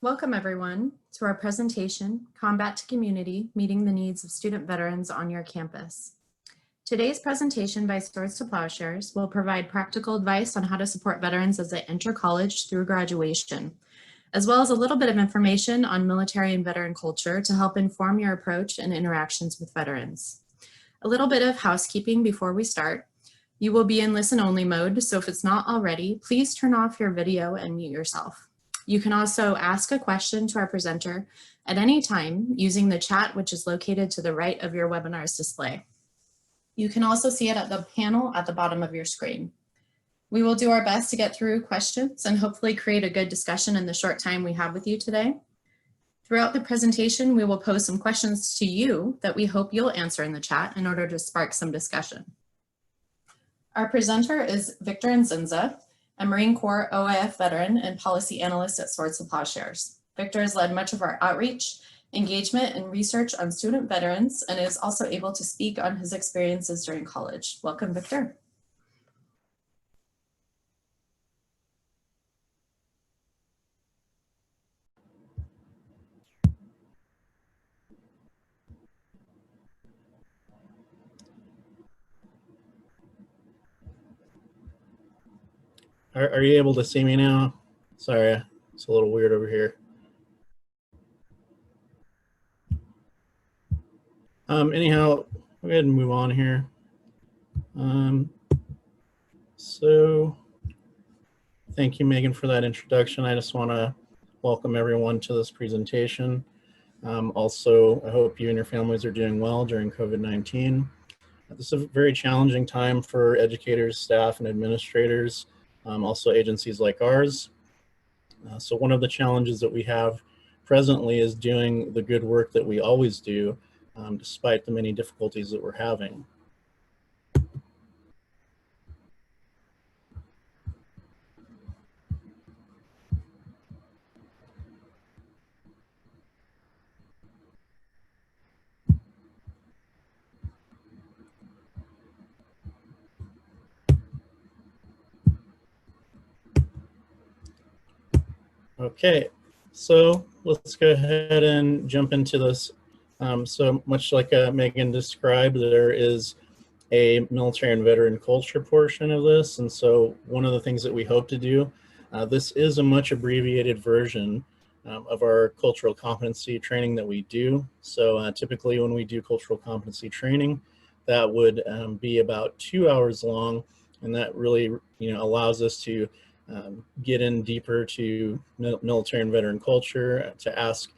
Welcome everyone to our presentation, Combat to Community, Meeting the Needs of Student Veterans on Your Campus. Today's presentation by Swords to Plowshares will provide practical advice on how to support veterans as they enter college through graduation, as well as a little bit of information on military and veteran culture to help inform your approach and interactions with veterans. A little bit of housekeeping before we start. You will be in listen-only mode, so if it's not already, please turn off your video and mute yourself. You can also ask a question to our presenter at any time using the chat, which is located to the right of your webinar's display. You can also see it at the panel at the bottom of your screen. We will do our best to get through questions and hopefully create a good discussion in the short time we have with you today. Throughout the presentation, we will pose some questions to you that we hope you'll answer in the chat in order to spark some discussion. Our presenter is Victor Incenza, a Marine Corps OIF veteran and policy analyst at Swords to Plowshares. Victor has led much of our outreach, engagement, and research on student veterans and is also able to speak on his experiences during college. Welcome, Victor. Are you able to see me now? Sorry, it's a little weird over here. Anyhow, we'll go ahead and move on here. So thank you, Megan, for that introduction. I just want to welcome everyone to this presentation. Also, I hope you and your families are doing well during COVID-19. This is a very challenging time for educators, staff, and administrators. Also agencies like ours. So one of the challenges that we have presently is doing the good work that we always do, despite the many difficulties that we're having. Okay, so let's go ahead and jump into this. So much like Megan described, there is a military and veteran culture portion of this. And so one of the things that we hope to do, this is a much abbreviated version of our cultural competency training that we do. So typically when we do cultural competency training, that would be about 2 hours long. And that really allows us to get in deeper to military and veteran culture, to ask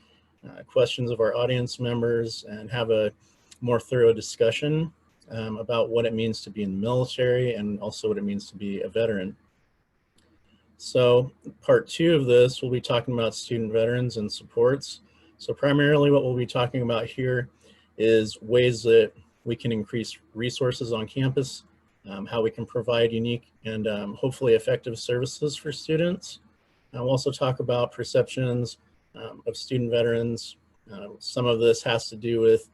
questions of our audience members and have a more thorough discussion about what it means to be in the military and also what it means to be a veteran. So part 2 of this, we'll be talking about student veterans and supports. So primarily what we'll be talking about here is ways that we can increase resources on campus, how we can provide unique and hopefully effective services for students. We'll also talk about perceptions of student veterans. Some of this has to do with,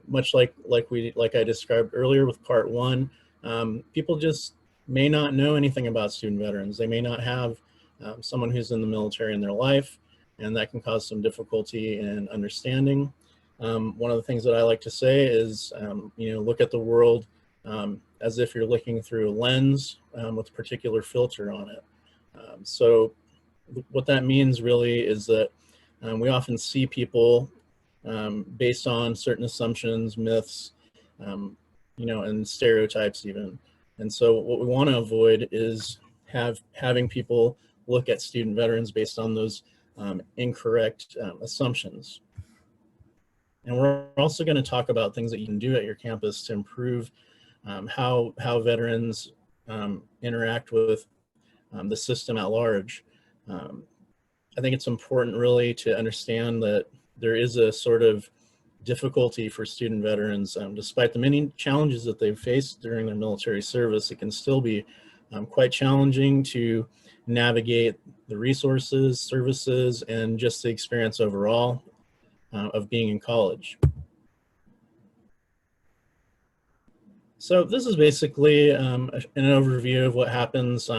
much like I described earlier with part 1, people just may not know anything about student veterans. They may not have someone who's in the military in their life, and that can cause some difficulty in understanding. One of the things that I like to say is, look at the world as if you're looking through a lens with a particular filter on it. So what that means really is that we often see people based on certain assumptions, myths, and stereotypes even. And so what we want to avoid is having people look at student veterans based on those incorrect assumptions. And we're also going to talk about things that you can do at your campus to improve how veterans interact with the system at large. I think it's important really to understand that there is a sort of difficulty for student veterans, despite the many challenges that they've faced during their military service. It can still be quite challenging to navigate the resources, services, and just the experience overall of being in college. So this is basically an overview of what happens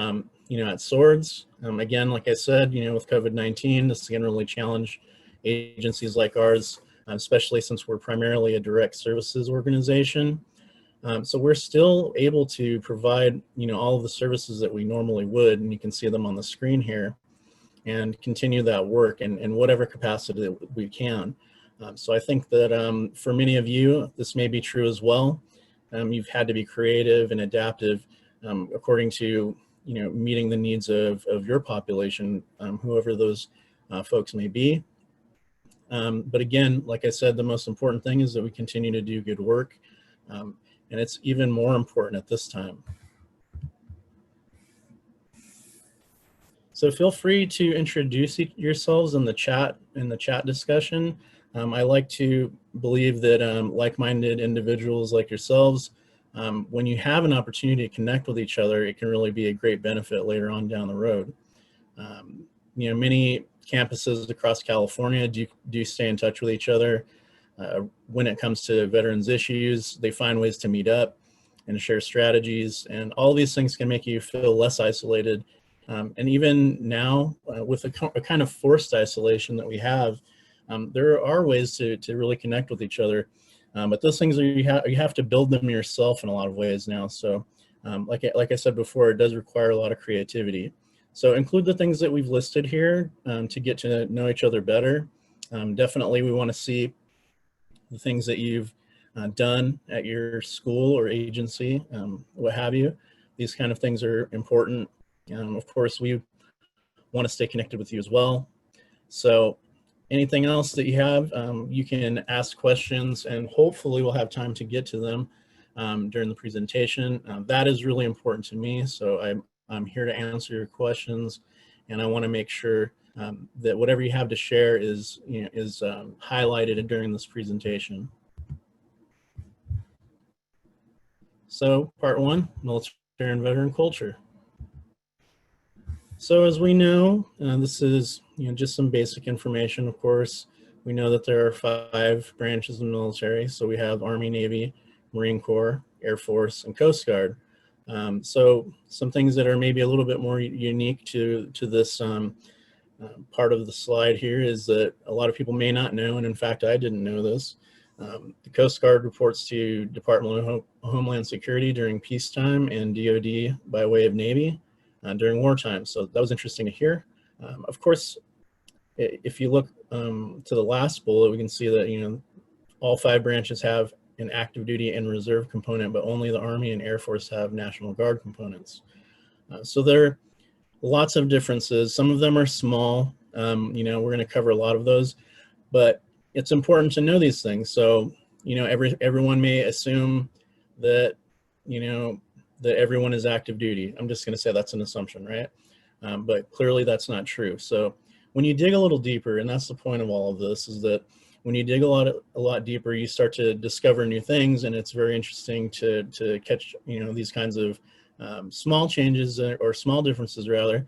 at Swords. Again, like I said, with COVID-19, this is going to really challenge agencies like ours, especially since we're primarily a direct services organization. So we're still able to provide, all of the services that we normally would, and you can see them on the screen here, and continue that work in whatever capacity that we can. So I think that for many of you, this may be true as well. You've had to be creative and adaptive according to, meeting the needs of your population, whoever those folks may be. But again, like I said, the most important thing is that we continue to do good work. And it's even more important at this time. So feel free to introduce yourselves in the chat discussion. I like to believe that like-minded individuals like yourselves, when you have an opportunity to connect with each other, it can really be a great benefit later on down the road. Many campuses across California do stay in touch with each other. When it comes to veterans issues, they find ways to meet up and share strategies, and all these things can make you feel less isolated. And even now, with a kind of forced isolation that we have, there are ways to really connect with each other. But those things you have to build them yourself in a lot of ways now. So like I said before, it does require a lot of creativity. So include the things that we've listed here to get to know each other better. Definitely we want to see the things that you've done at your school or agency, what have you. These kind of things are important. Of course, we want to stay connected with you as well. So anything else that you have, you can ask questions, and hopefully we'll have time to get to them during the presentation. That is really important to me, so I'm here to answer your questions, and I want to make sure that whatever you have to share is highlighted during this presentation. So part one, military and veteran culture. So as we know, this is just some basic information. Of course, we know that there are 5 branches of the military. So we have Army, Navy, Marine Corps, Air Force, and Coast Guard. So some things that are maybe a little bit more unique to this part of the slide here is that a lot of people may not know, and in fact I didn't know this. The Coast Guard reports to Department of Homeland Security during peacetime, and DoD by way of Navy during wartime. So that was interesting to hear. Of course, if you look to the last bullet, we can see that all 5 branches have an active duty and reserve component, but only the Army and Air Force have National Guard components. So there are lots of differences. Some of them are small. We're going to cover a lot of those, but it's important to know these things. So everyone may assume that that everyone is active duty. I'm just going to say that's an assumption, right? But clearly that's not true. So when you dig a little deeper, and that's the point of all of this, is that when you dig a lot deeper, you start to discover new things, and it's very interesting to catch these kinds of small changes or small differences rather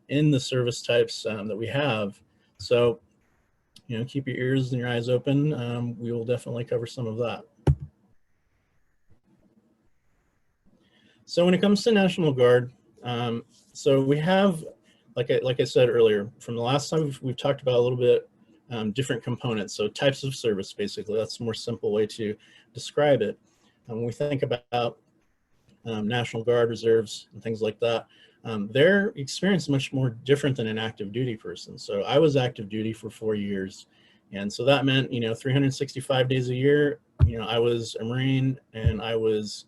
in the service types that we have. So keep your ears and your eyes open. We will definitely cover some of that. So when it comes to National Guard, so we have, like I said earlier, from the last time we've talked about a little bit different components. So types of service, basically, that's a more simple way to describe it. When we think about National Guard reserves and things like that, their experience is much more different than an active duty person. So I was active duty for 4 years. And so that meant, 365 days a year, I was a Marine, and I was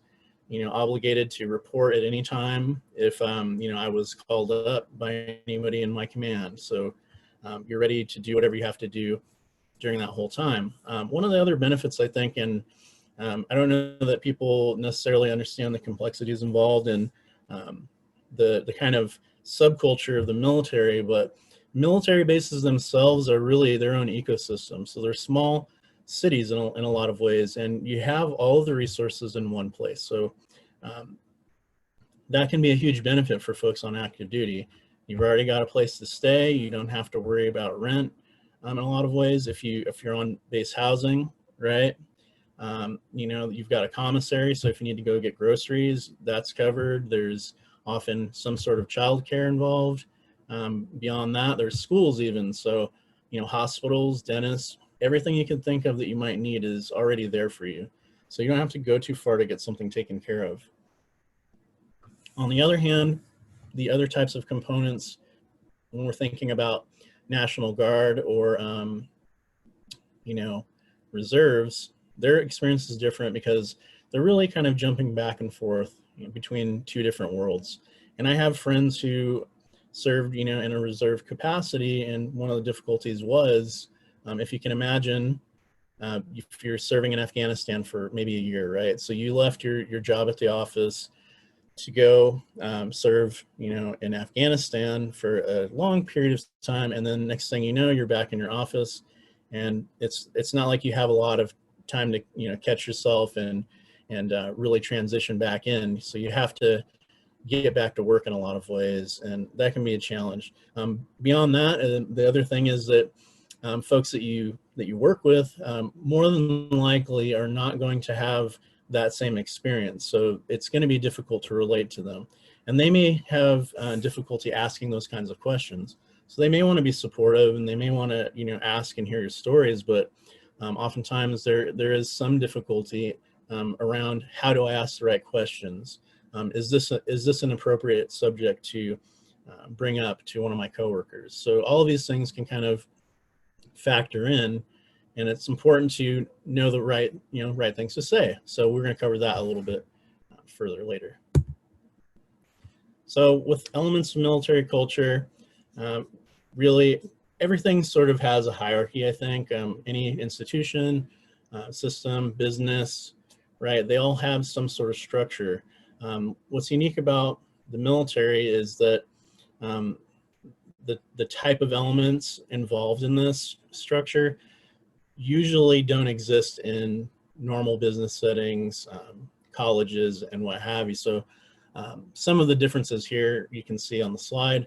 obligated to report at any time if, I was called up by anybody in my command. So you're ready to do whatever you have to do during that whole time. One of the other benefits, I think, and I don't know that people necessarily understand the complexities involved in the kind of subculture of the military, but military bases themselves are really their own ecosystem. So they're small cities in a lot of ways, and you have all of the resources in one place. So that can be a huge benefit for folks on active duty. You've already got a place to stay. You don't have to worry about rent in a lot of ways. If you're on base housing, right? You've got a commissary, so if you need to go get groceries, that's covered. There's often some sort of childcare involved. Beyond that, there's schools even. So, hospitals, dentists, everything you can think of that you might need is already there for you. So you don't have to go too far to get something taken care of. On the other hand, the other types of components, when we're thinking about National Guard or, reserves, their experience is different because they're really kind of jumping back and forth between two different worlds. And I have friends who served, in a reserve capacity, and one of the difficulties was, if you can imagine, if you're serving in Afghanistan for maybe a year, right? So you left your job at the office to go serve, in Afghanistan for a long period of time, and then next thing you know, you're back in your office, and it's not like you have a lot of time to catch yourself and really transition back in. So you have to get back to work in a lot of ways, and that can be a challenge. Beyond that, the other thing is that folks that you work with more than likely are not going to have that same experience. So it's going to be difficult to relate to them. And they may have difficulty asking those kinds of questions. So they may want to be supportive, and they may want to, ask and hear your stories, but oftentimes there is some difficulty around how do I ask the right questions? Is this an appropriate subject to bring up to one of my coworkers? So all of these things can kind of factor in, and it's important to know the right things to say. So we're going to cover that a little bit further later. So with elements of military culture, really everything sort of has a hierarchy, I think. Any institution, system, business, right? They all have some sort of structure. What's unique about the military is that the type of elements involved in this structure usually don't exist in normal business settings, colleges, and what have you. So some of the differences here you can see on the slide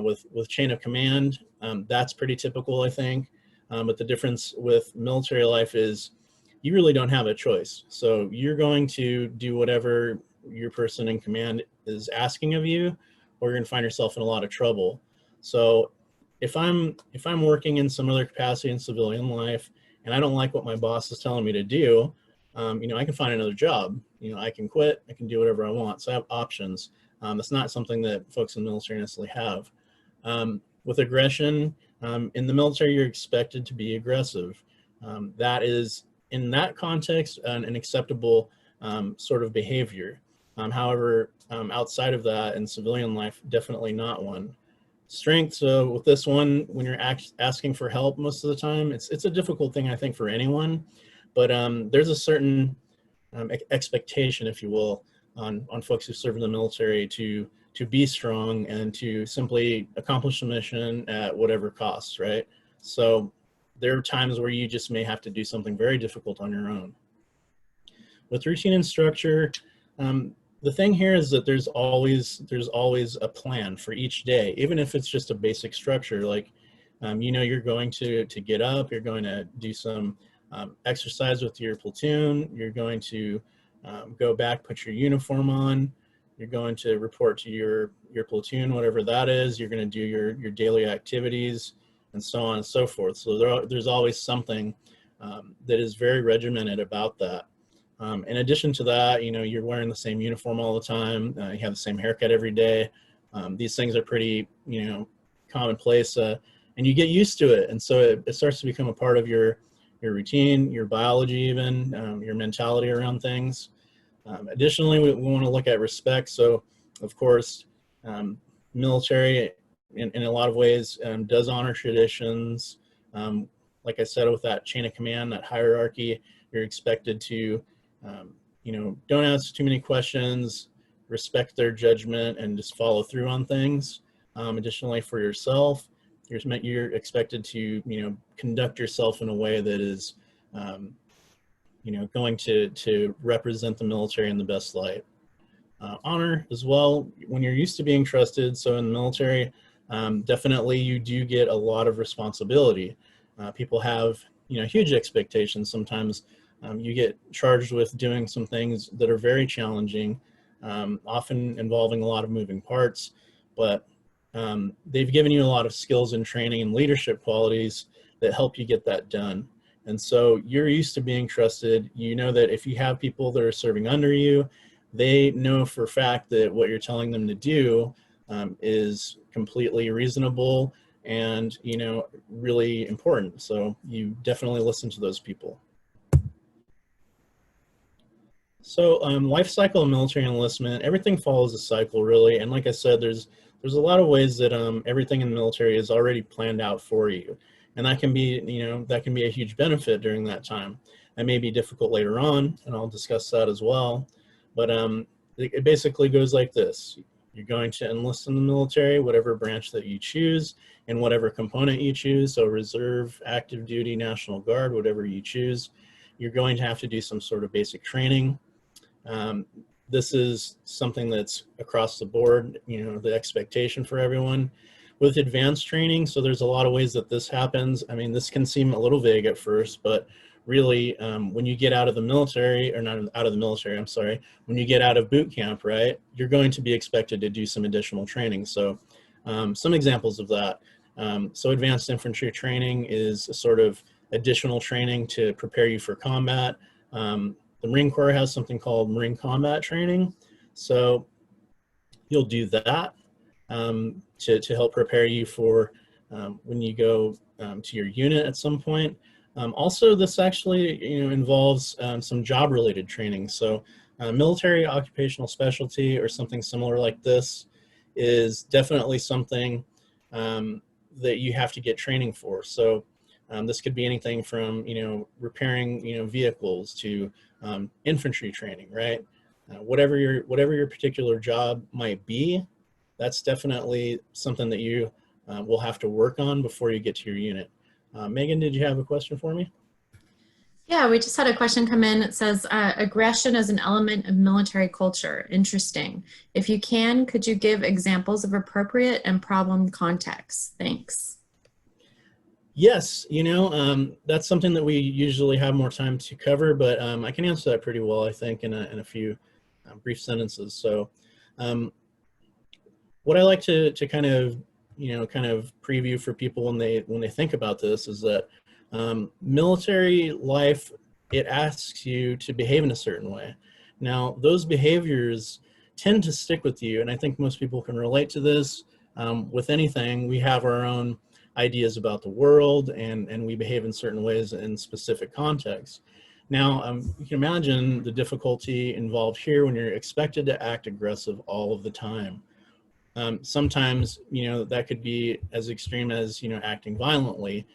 with chain of command. That's pretty typical, I think. But the difference with military life is you really don't have a choice. So you're going to do whatever your person in command is asking of you, or you're going to find yourself in a lot of trouble. So if I'm working in some other capacity in civilian life, and I don't like what my boss is telling me to do, I can find another job. I can quit. I can do whatever I want. So I have options. It's not something that folks in the military necessarily have. With aggression, in the military, you're expected to be aggressive. That is, in that context, an acceptable sort of behavior. However, outside of that, in civilian life, definitely not one. Strength, so with this one, when you're asking for help most of the time, it's a difficult thing, I think, for anyone, but there's a certain expectation, if you will, on folks who serve in the military to be strong and to simply accomplish the mission at whatever cost, right? So there are times where you just may have to do something very difficult on your own. With routine and structure, the thing here is that there's always a plan for each day, even if it's just a basic structure. Like, you're going to get up, you're going to do some exercise with your platoon, you're going to go back, put your uniform on, you're going to report to your platoon, whatever that is, you're going to do your daily activities, and so on and so forth. So there's always something that is very regimented about that. In addition to that, you're wearing the same uniform all the time. You have the same haircut every day. These things are pretty, commonplace, and you get used to it. And so it starts to become a part of your routine, your biology, even your mentality around things. Additionally, we want to look at respect. So, of course, military, in a lot of ways, does honor traditions. Like I said, with that chain of command, that hierarchy, you're expected to don't ask too many questions, respect their judgment, and just follow through on things. Additionally, for yourself, you're expected to, conduct yourself in a way that is, going to represent the military in the best light. Honor as well, when you're used to being trusted. So in the military, definitely you do get a lot of responsibility. People have, huge expectations. Sometimes you get charged with doing some things that are very challenging. often involving a lot of moving parts, but they've given you a lot of skills and training and leadership qualities that help you get that done. And so you're used to being trusted. You know that if you have people that are serving under you, they know for a fact that what you're telling them to do is completely reasonable and, you know, really important. So you definitely listen to those people. So life cycle of military enlistment, everything follows a cycle really. And like I said, there's a lot of ways that everything in the military is already planned out for you. And that can be, you know, that can be a huge benefit during that time. That may be difficult later on, and I'll discuss that as well. But it basically goes like this. You're going to enlist in the military, whatever branch that you choose, and whatever component you choose, so reserve, active duty, National Guard, whatever you choose. You're going to have to do some sort of basic training. This is something that's across the board, you know, the expectation for everyone. With advanced training, so there's a lot of ways that this happens. I mean, this can seem a little vague at first, but really, when you get out of the military, or not out of the military, I'm sorry, when you get out of boot camp, right, you're going to be expected to do some additional training. So some examples of that. So advanced infantry training is a sort of additional training to prepare you for combat. The Marine Corps has something called Marine Combat Training. So you'll do that to help prepare you for when you go to your unit at some point. Also, this actually, you know, involves some job-related training. So military occupational specialty or something similar like this is definitely something that you have to get training for. So this could be anything from, you know, repairing, you know, vehicles to infantry training, right? Whatever your particular job might be, that's definitely something that you will have to work on before you get to your unit. Megan, did you have a question for me? Yeah, we just had a question come in. It says, aggression as an element of military culture. Interesting. If you can, could you give examples of appropriate and problem contexts? Thanks. Yes, you know, that's something that we usually have more time to cover, but I can answer that pretty well, I think, in a few brief sentences. So what I like to kind of, you know, kind of preview for people when they think about this is that military life, it asks you to behave in a certain way. Now, those behaviors tend to stick with you, and I think most people can relate to this. With anything, we have our own ideas about the world, and we behave in certain ways in specific contexts. Now, you can imagine the difficulty involved here when you're expected to act aggressive all of the time. Sometimes, you know, that could be as extreme as, you know, acting violently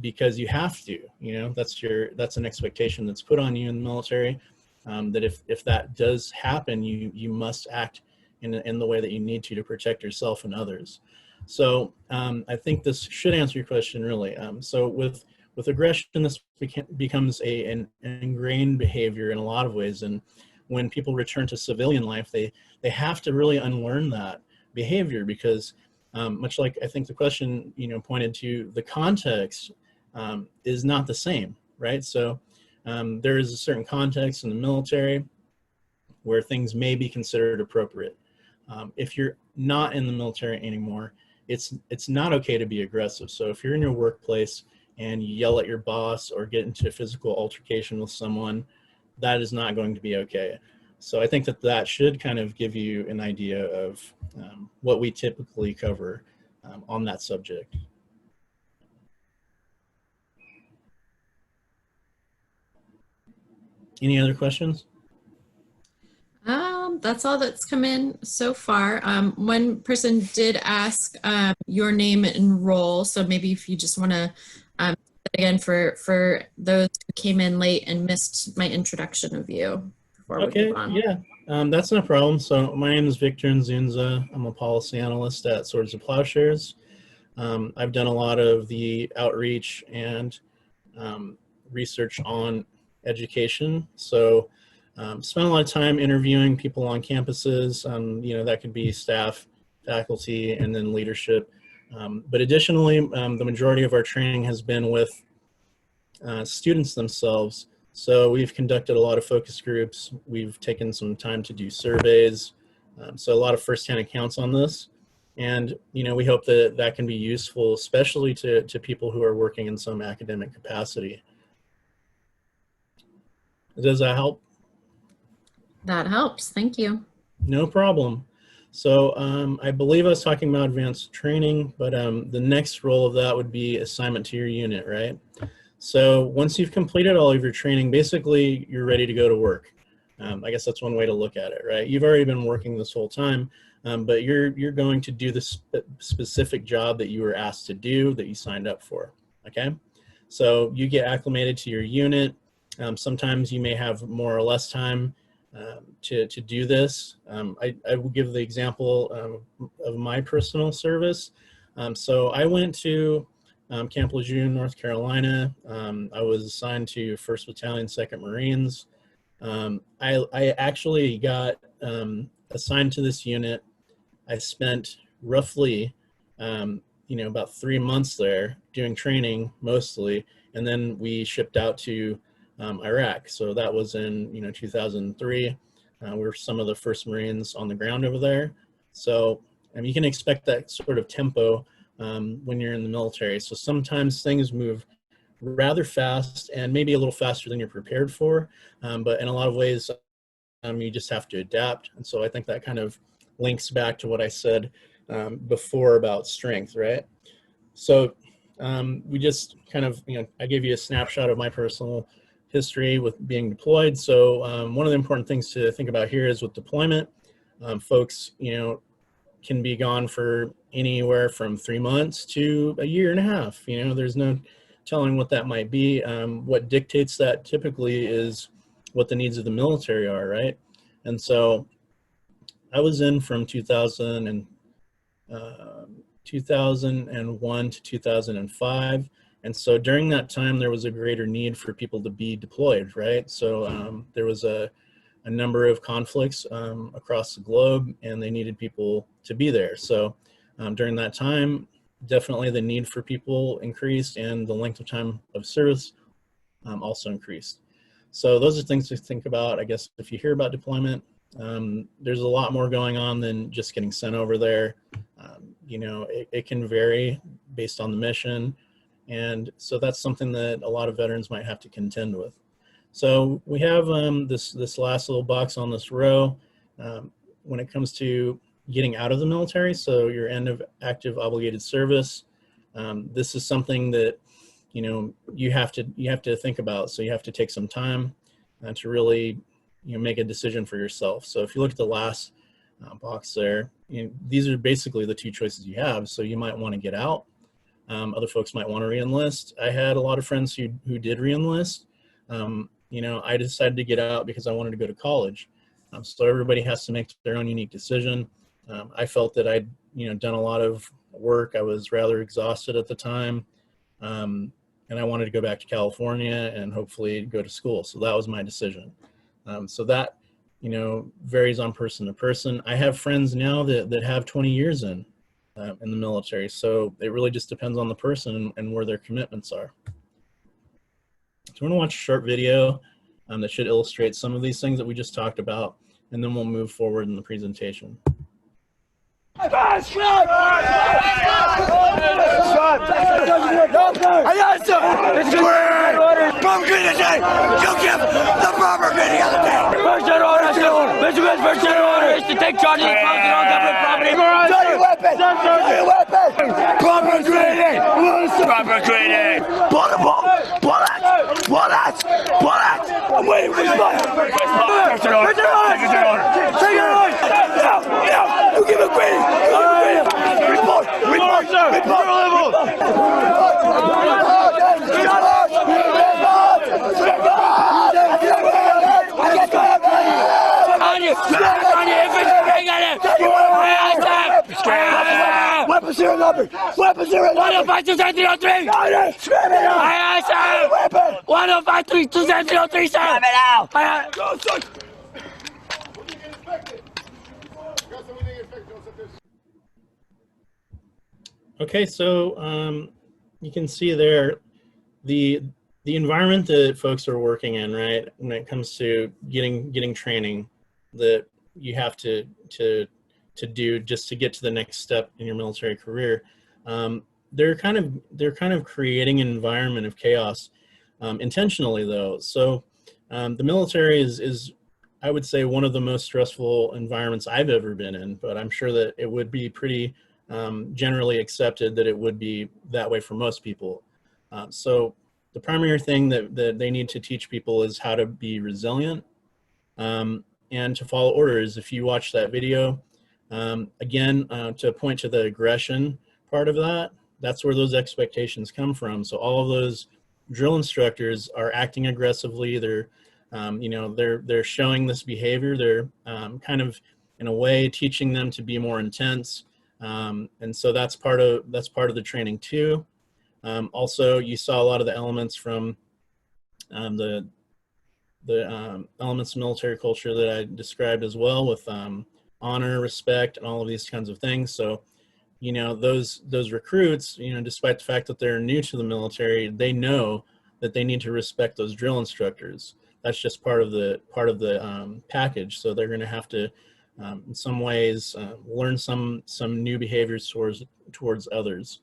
because you have to, you know, that's an expectation that's put on you in the military, that if that does happen, you must act in the way that you need to protect yourself and others. So I think this should answer your question really. So with aggression, this becomes an ingrained behavior in a lot of ways. And when people return to civilian life, they have to really unlearn that behavior because much like I think the question, you know, pointed to, the context is not the same, right? So there is a certain context in the military where things may be considered appropriate. If you're not in the military anymore, it's not okay to be aggressive. So if you're in your workplace and you yell at your boss or get into a physical altercation with someone, that is not going to be okay. So I think that should kind of give you an idea of what we typically cover on that subject. Any other questions? That's all that's come in so far. One person did ask your name and role, so maybe if you just want to again for those who came in late and missed my introduction of you before we move on. Yeah, that's no problem. So my name is Victor Inzunza. I'm a policy analyst at Swords of Plowshares. I've done a lot of the outreach and research on education. So spent a lot of time interviewing people on campuses. You know, that could be staff, faculty, and then leadership. But additionally, the majority of our training has been with students themselves. So we've conducted a lot of focus groups. We've taken some time to do surveys. So a lot of firsthand accounts on this. And, we hope that that can be useful, especially to people who are working in some academic capacity. Does that help? That helps. Thank you. No problem. So I believe I was talking about advanced training, but the next role of that would be assignment to your unit, right? So once you've completed all of your training, basically you're ready to go to work. I guess that's one way to look at it, right? You've already been working this whole time, but you're going to do the specific job that you were asked to do, that you signed up for, okay? So you get acclimated to your unit. Sometimes you may have more or less time to do this. I will give the example of my personal service. So I went to Camp Lejeune, North Carolina. I was assigned to 1st Battalion, 2nd Marines. I actually got assigned to this unit. I spent roughly, about 3 months there doing training mostly, and then we shipped out to Iraq. So that was in 2003. We were some of the first Marines on the ground over there. So you can expect that sort of tempo when you're in the military. So sometimes things move rather fast and maybe a little faster than you're prepared for, but in a lot of ways you just have to adapt. And so I think that kind of links back to what I said before about strength, right? So we just kind of, I gave you a snapshot of my personal history with being deployed. So one of the important things to think about here is with deployment, folks, can be gone for anywhere from 3 months to a year and a half. There's no telling what that might be. What dictates that typically is what the needs of the military are, right? And so I was in from 2001 to 2005. And so during that time, there was a greater need for people to be deployed, right? So there was a number of conflicts across the globe, and they needed people to be there. So during that time, definitely the need for people increased, and the length of time of service also increased. So those are things to think about. I guess if you hear about deployment, there's a lot more going on than just getting sent over there. It can vary based on the mission. And so that's something that a lot of veterans might have to contend with. So we have this last little box on this row when it comes to getting out of the military. So your end of active obligated service. This is something that you have to think about. So you have to take some time to really make a decision for yourself. So if you look at the last box there, these are basically the two choices you have. So you might want to get out. Other folks might want to re-enlist. I had a lot of friends who did re-enlist. I decided to get out because I wanted to go to college. So everybody has to make their own unique decision. I felt that I'd done a lot of work. I was rather exhausted at the time, and I wanted to go back to California and hopefully go to school. So that was my decision. So that varies on person to person. I have friends now that have 20 years in the military. So it really just depends on the person and where their commitments are. So we're going to watch a short video that should illustrate some of these things that we just talked about, and then we'll move forward in the presentation. First order is to take charge of the closing on government property. Draw your weapon! Draw your weapon! Proper training! Proper training! Bullets! I'm waiting for this button! First order! Take your order! Now! You give a green! Report! Weapons zero number! Weapons zero number! 105-203! Scram it out! Aye, sir! Weapon! 105-203, sir! Scram it out! Aye, go, sir! Okay, so you can see there the environment that folks are working in, right, when it comes to getting training that you have to do just to get to the next step in your military career, they're kind of creating an environment of chaos, intentionally though. So the military is I would say one of the most stressful environments I've ever been in, but I'm sure that it would be pretty generally accepted that it would be that way for most people. So the primary thing that they need to teach people is how to be resilient, and to follow orders. If you watch that video, again, to point to the aggression part of that, that's where those expectations come from. So all of those drill instructors are acting aggressively. They're they're showing this behavior. They're kind of, in a way, teaching them to be more intense, and so that's part of the training too. Also, you saw a lot of the elements from the elements of military culture that I described as well, with honor, respect, and all of these kinds of things. So, those recruits, despite the fact that they're new to the military, they know that they need to respect those drill instructors. That's just part of the package. So they're going to have to, in some ways, learn some new behaviors towards others.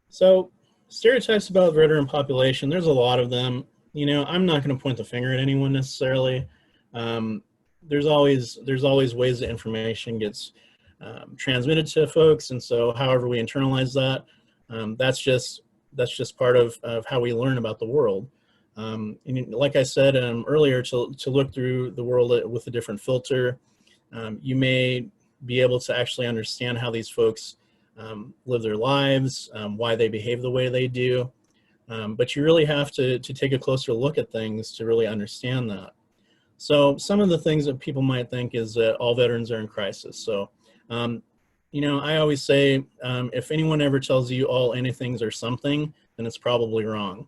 So stereotypes about the veteran population, there's a lot of them. I'm not going to point the finger at anyone necessarily. There's always ways that information gets transmitted to folks, and so however we internalize that, that's just part of how we learn about the world. And like I said earlier, to look through the world with a different filter, you may be able to actually understand how these folks live their lives, why they behave the way they do. But you really have to take a closer look at things to really understand that. So some of the things that people might think is that all veterans are in crisis. So, I always say, if anyone ever tells you all anythings are something, then it's probably wrong,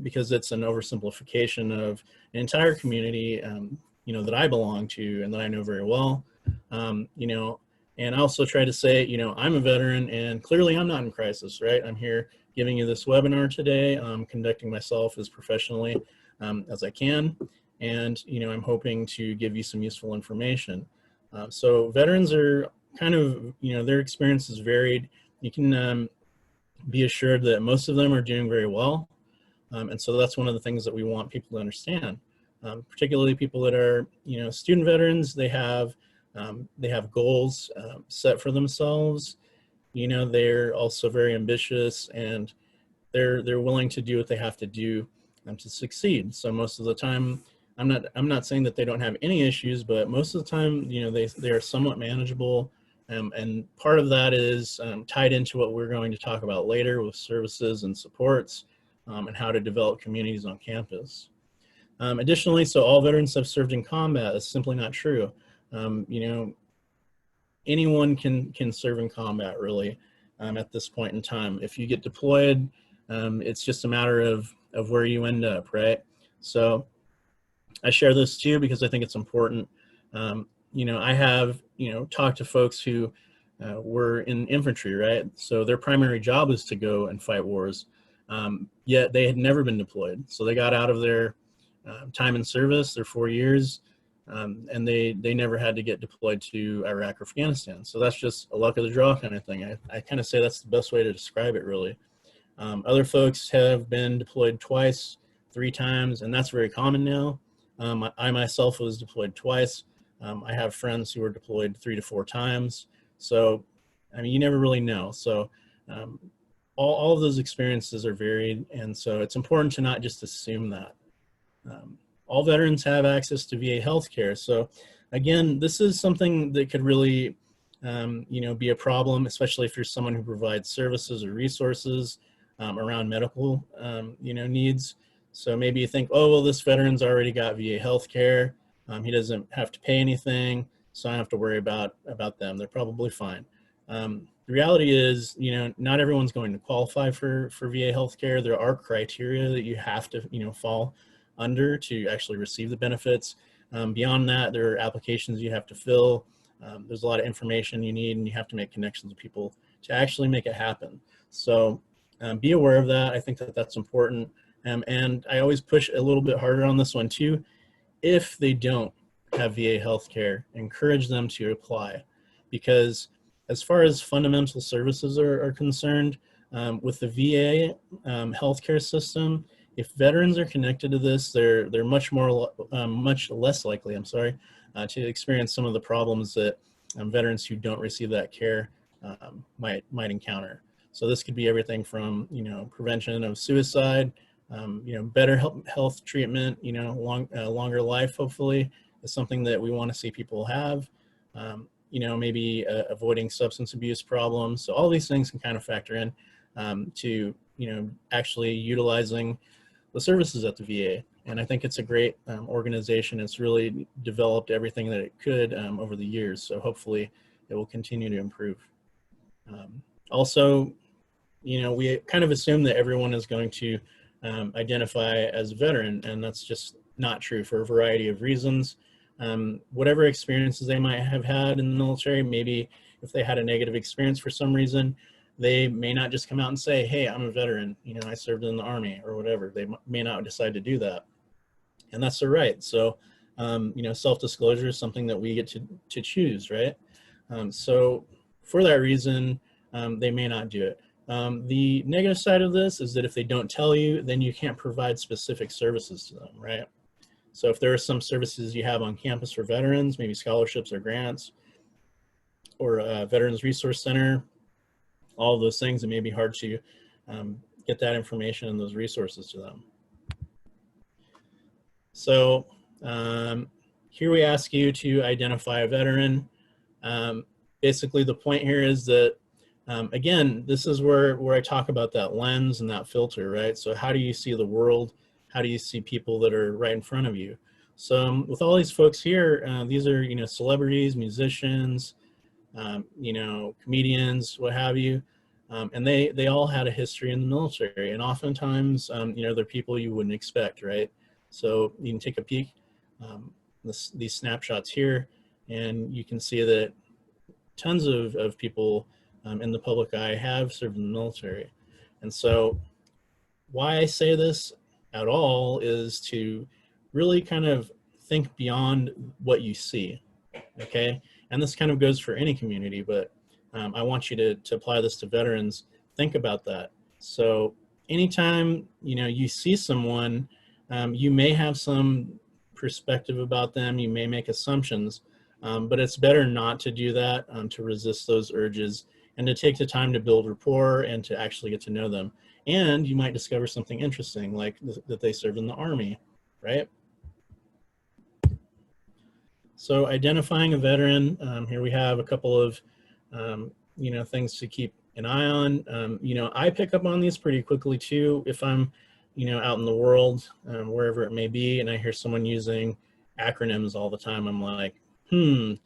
because it's an oversimplification of an entire community, that I belong to and that I know very well. And I also try to say, I'm a veteran and clearly I'm not in crisis, right? I'm here giving you this webinar today, conducting myself as professionally as I can. And, I'm hoping to give you some useful information. So veterans are kind of, their experience is varied. You can be assured that most of them are doing very well. And so that's one of the things that we want people to understand, particularly people that are, student veterans. They have goals set for themselves. They're also very ambitious, and they're willing to do what they have to do to succeed. So most of the time, I'm not saying that they don't have any issues, but most of the time, they are somewhat manageable. And part of that is tied into what we're going to talk about later with services and supports, and how to develop communities on campus. Additionally, so all veterans have served in combat. That's simply not true. Anyone can serve in combat, really, at this point in time. If you get deployed, it's just a matter of where you end up, right? So I share this too because I think it's important. I have, talked to folks who were in infantry, right? So their primary job is to go and fight wars, yet they had never been deployed. So they got out of their time in service, their 4 years, and they never had to get deployed to Iraq or Afghanistan. So that's just a luck of the draw kind of thing. I kind of say that's the best way to describe it, really. Other folks have been deployed twice, 3 times, and that's very common now. I myself was deployed twice. I have friends who were deployed 3 to 4 times. So, you never really know. So all of those experiences are varied. And so it's important to not just assume that. All veterans have access to VA healthcare. So again, this is something that could really, be a problem, especially if you're someone who provides services or resources around medical, needs. So maybe you think, oh, well, this veteran's already got VA healthcare. He doesn't have to pay anything, so I don't have to worry about them. They're probably fine. The reality is, not everyone's going to qualify for VA healthcare. There are criteria that you have to, fall under to actually receive the benefits. Beyond that, there are applications you have to fill. There's a lot of information you need, and you have to make connections with people to actually make it happen. So be aware of that. I think that that's important. And I always push a little bit harder on this one too. If they don't have VA healthcare, encourage them to apply, because as far as fundamental services are concerned, with the VA healthcare system, if veterans are connected to this, they're much less likely, to experience some of the problems that veterans who don't receive that care might encounter. So this could be everything from, prevention of suicide, better health treatment, longer life, hopefully, is something that we want to see people have. Maybe avoiding substance abuse problems. So all these things can kind of factor in to, actually utilizing the services at the VA. And I think it's a great organization. It's really developed everything that it could over the years. So hopefully it will continue to improve. Also, we kind of assume that everyone is going to identify as a veteran, and that's just not true for a variety of reasons. Whatever experiences they might have had in the military, maybe if they had a negative experience for some reason, they may not just come out and say, hey, I'm a veteran, I served in the Army or whatever. They may not decide to do that. And that's their right. So, self-disclosure is something that we get to choose, right? So for that reason, they may not do it. The negative side of this is that if they don't tell you, then you can't provide specific services to them, right? So if there are some services you have on campus for veterans, maybe scholarships or grants, or a Veterans Resource Center, all of those things, it may be hard to get that information and those resources to them. So here we ask you to identify a veteran. Basically the point here is that, again, this is where I talk about that lens and that filter, right? So how do you see the world? How do you see people that are right in front of you? So with all these folks here, these are, celebrities, musicians, comedians, what have you. And they all had a history in the military. And oftentimes, they're people you wouldn't expect, right? So you can take a peek, these snapshots here, and you can see that tons of people in the public eye have served in the military. And so why I say this at all is to really kind of think beyond what you see, okay? And this kind of goes for any community, but I want you to apply this to veterans. Think about that. So anytime, you see someone, you may have some perspective about them, you may make assumptions, but it's better not to do that, to resist those urges, and to take the time to build rapport and to actually get to know them. And you might discover something interesting, like that they served in the Army, right? So identifying a veteran, here we have a couple of, things to keep an eye on. I pick up on these pretty quickly too. If I'm, out in the world, wherever it may be, and I hear someone using acronyms all the time, I'm like, and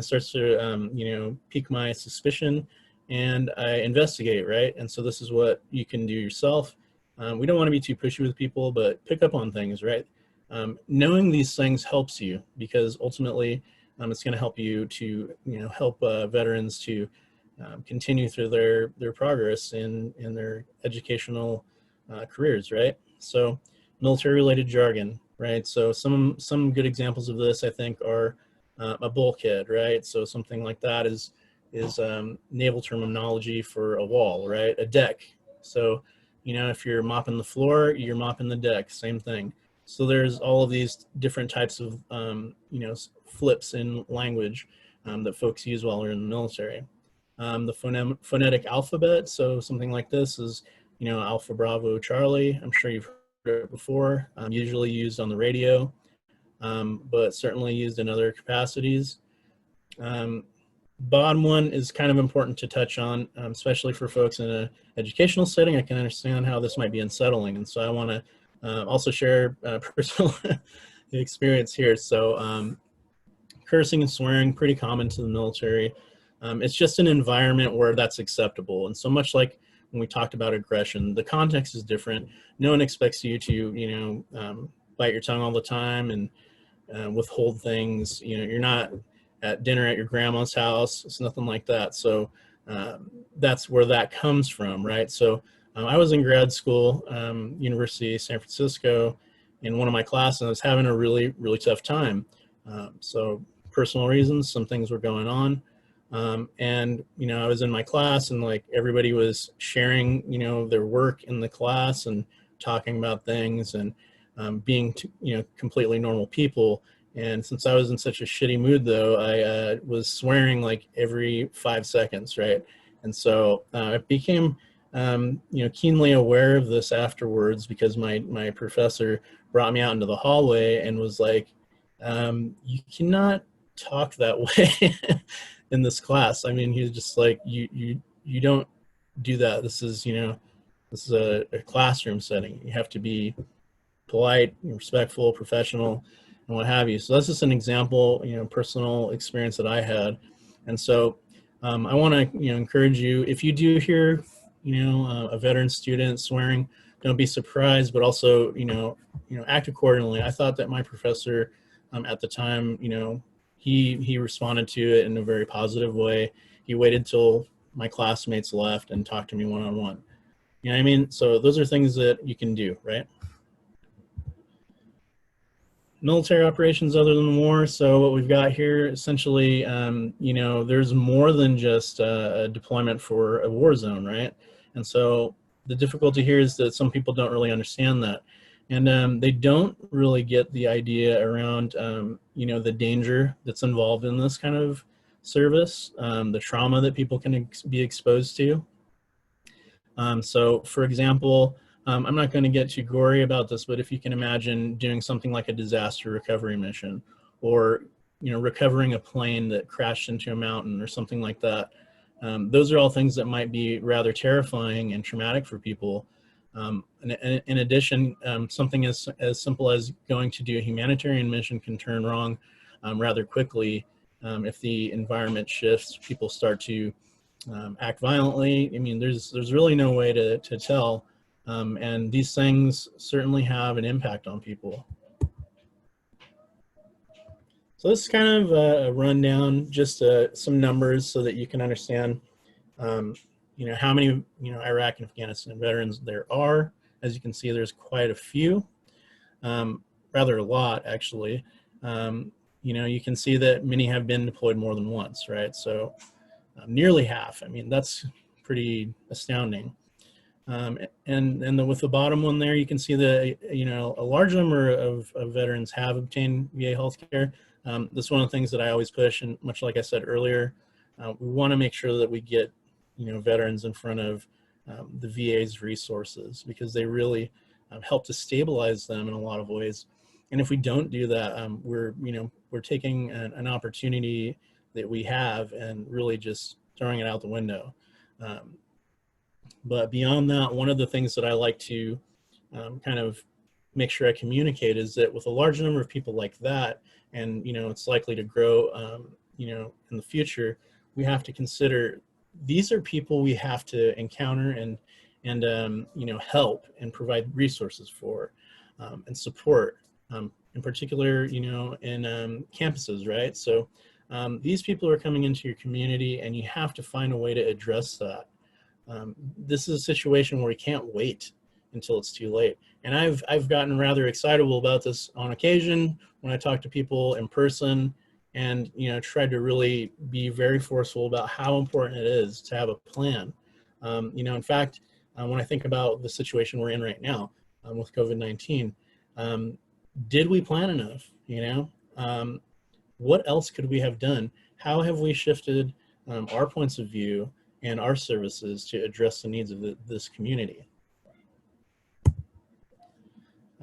starts to, pique my suspicion, and I investigate, right? And so this is what you can do yourself. We don't want to be too pushy with people, but pick up on things, right? Knowing these things helps you, because ultimately it's going to help you to, help veterans to continue through their progress in their educational careers, right? So military-related jargon, right? So some good examples of this, I think, are a bulkhead, right? So something like that is naval terminology for a wall, right? A deck. So, if you're mopping the floor, you're mopping the deck, same thing. So there's all of these different types of, flips in language that folks use while they're in the military. The phonetic alphabet, so something like this is, Alpha, Bravo, Charlie. I'm sure you've heard it before, usually used on the radio, but certainly used in other capacities. Bottom one is kind of important to touch on, especially for folks in an educational setting. I can understand how this might be unsettling, and so I want to also share personal experience here. So cursing and swearing, pretty common to the military. It's just an environment where that's acceptable. And so much like when we talked about aggression, the context is different. No one expects you to, bite your tongue all the time and withhold things. You're not at dinner at your grandma's house. It's nothing like that. So that's where that comes from, right? So I was in grad school, University of San Francisco, in one of my classes, and I was having a really, really tough time. So personal reasons, some things were going on. And, I was in my class, and like everybody was sharing, their work in the class and talking about things and being, completely normal people. And since I was in such a shitty mood, though, I was swearing like every 5 seconds, right? And so I became, keenly aware of this afterwards, because my professor brought me out into the hallway and was like, you cannot talk that way in this class. I mean, he's just like, you don't do that. This is, this is a classroom setting. You have to be polite, respectful, professional, and what have you. So that's just an example, personal experience that I had. And so I want to, encourage you, if you do hear, a veteran student swearing, don't be surprised, but also, act accordingly. I thought that my professor at the time, he responded to it in a very positive way. He waited till my classmates left and talked to me one-on-one. You know what I mean? So those are things that you can do, right? Military operations other than war. So what we've got here, essentially, there's more than just a deployment for a war zone, right? And so the difficulty here is that some people don't really understand that. And they don't really get the idea around, the danger that's involved in this kind of service, the trauma that people can be exposed to. So for example, I'm not going to get too gory about this, but if you can imagine doing something like a disaster recovery mission, or recovering a plane that crashed into a mountain or something like that, those are all things that might be rather terrifying and traumatic for people. In addition, something as simple as going to do a humanitarian mission can turn wrong rather quickly if the environment shifts. People start to act violently. I mean, there's really no way to tell. And these things certainly have an impact on people. So this is kind of a rundown, just some numbers so that you can understand, how many, Iraq and Afghanistan veterans there are. As you can see, there's quite a few, rather a lot, actually. You can see that many have been deployed more than once, right? So nearly half. I mean, that's pretty astounding. And with the bottom one there, you can see that, a large number of veterans have obtained VA healthcare. That's one of the things that I always push, and much like I said earlier, we want to make sure that we get, veterans in front of the VA's resources, because they really help to stabilize them in a lot of ways. And if we don't do that, we're taking an opportunity that we have and really just throwing it out the window. But beyond that, one of the things that I like to kind of make sure I communicate is that with a large number of people like that, and it's likely to grow, in the future, we have to consider these are people we have to encounter and help and provide resources for and support, in particular, in campuses, right? So these people are coming into your community, and you have to find a way to address that. This is a situation where we can't wait until it's too late. And I've gotten rather excitable about this on occasion when I talk to people in person, and tried to really be very forceful about how important it is to have a plan. In fact, when I think about the situation we're in right now with COVID-19, did we plan enough? What else could we have done? How have we shifted our points of view and our services to address the needs of this community?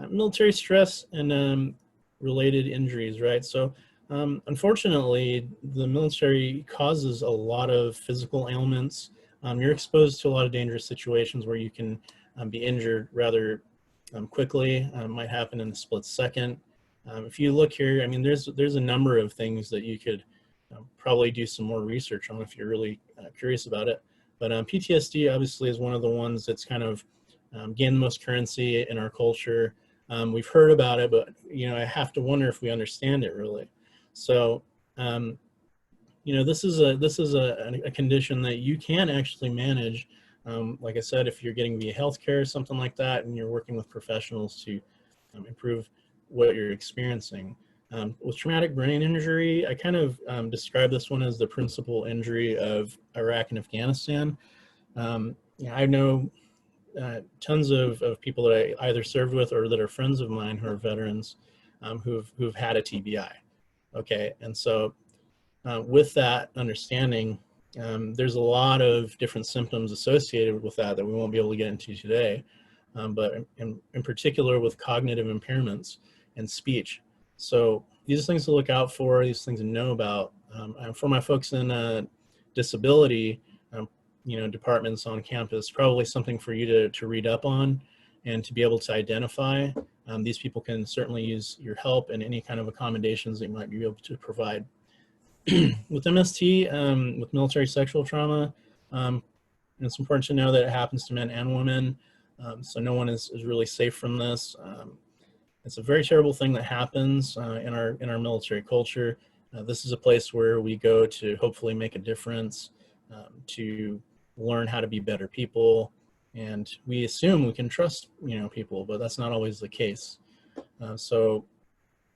Military stress and related injuries, right? So unfortunately, the military causes a lot of physical ailments. You're exposed to a lot of dangerous situations where you can be injured rather quickly. Might happen in a split second. If you look here, I mean, there's a number of things that you could probably do some more research on if you're really curious about it. But PTSD obviously is one of the ones that's kind of gained the most currency in our culture. We've heard about it, but I have to wonder if we understand it really. So this is a condition that you can actually manage. Like I said, if you're getting via healthcare or something like that, and you're working with professionals to improve what you're experiencing. With traumatic brain injury, I kind of describe this one as the principal injury of Iraq and Afghanistan. I know tons of people that I either served with or that are friends of mine who are veterans who've had a TBI. Okay, and so with that understanding, there's a lot of different symptoms associated with that we won't be able to get into today, but in particular with cognitive impairments and speech. So these are things to look out for, these things to know about. For my folks in disability, departments on campus, probably something for you to read up on and to be able to identify. These people can certainly use your help and any kind of accommodations that you might be able to provide. With MST, with military sexual trauma, it's important to know that it happens to men and women, so no one is really safe from this. It's a very terrible thing that happens in our military culture. This is a place where we go to hopefully make a difference, to learn how to be better people, and we assume we can trust people, but that's not always the case. So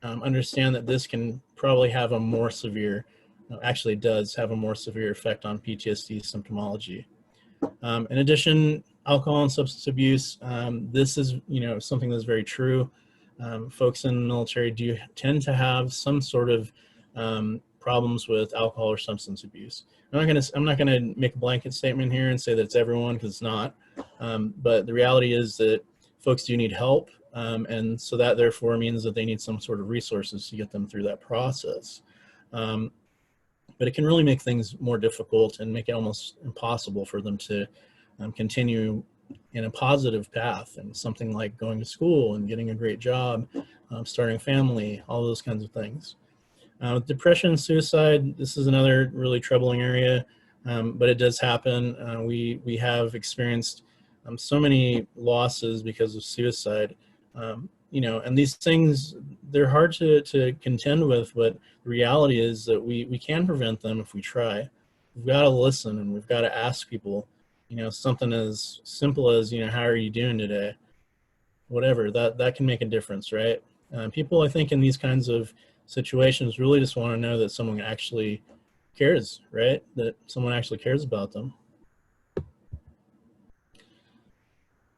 understand that this can probably have a more severe, actually does have a more severe effect on PTSD symptomology. In addition, alcohol and substance abuse, this is something that's very true. Folks in the military do tend to have some sort of problems with alcohol or substance abuse. I'm not gonna make a blanket statement here and say that it's everyone, because it's not. But the reality is that folks do need help, and so that therefore means that they need some sort of resources to get them through that process. But it can really make things more difficult and make it almost impossible for them to continue in a positive path, and something like going to school and getting a great job, starting a family, all those kinds of things. Depression and suicide, this is another really troubling area, but it does happen. We have experienced so many losses because of suicide, and these things, they're hard to contend with, but the reality is that we can prevent them if we try. We've got to listen, and we've got to ask people, something as simple as, how are you doing today? Whatever, that can make a difference, right? People, I think, in these kinds of situations really just want to know that someone actually cares, right? That someone actually cares about them.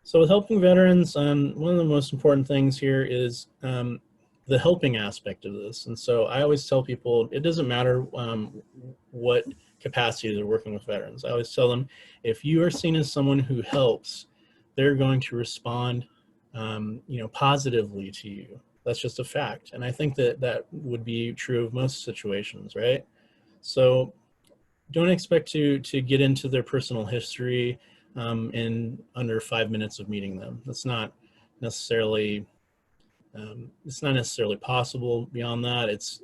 So with helping veterans, one of the most important things here is the helping aspect of this. And so I always tell people, it doesn't matter what capacity they're working with veterans. I always tell them, if you are seen as someone who helps, they're going to respond positively to you. That's just a fact. And I think that would be true of most situations, right? So don't expect to get into their personal history in under 5 minutes of meeting them. That's not necessarily possible. Beyond that,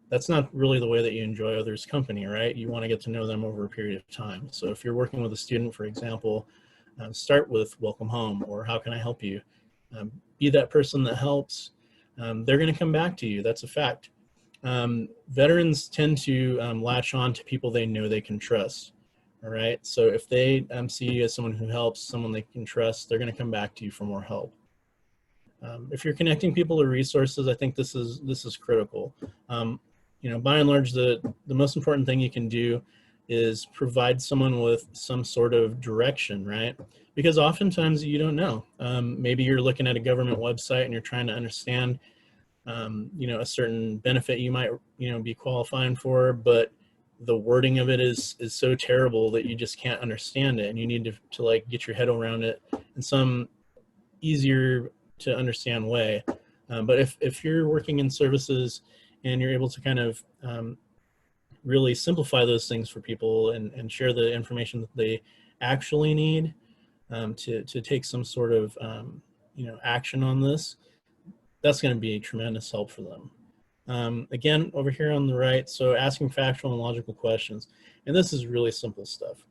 that's not really the way that you enjoy others' company, right? You want to get to know them over a period of time. So if you're working with a student, for example, start with welcome home, or how can I help you? Be that person that helps. They're going to come back to you. That's a fact. Veterans tend to latch on to people they know they can trust. All right. So if they see you as someone who helps, someone they can trust, they're going to come back to you for more help. If you're connecting people to resources, I think this is critical. By and large, the most important thing you can do is provide someone with some sort of direction, right? Because oftentimes you don't know. Maybe you're looking at a government website and you're trying to understand, a certain benefit you might, be qualifying for, but the wording of it is so terrible that you just can't understand it, and you need to like get your head around it in some easier to understand way. But if you're working in services and you're able to kind of really simplify those things for people and share the information that they actually need to take some sort of action on this, that's going to be a tremendous help for them. Again, over here on the right, so asking factual and logical questions, and this is really simple stuff.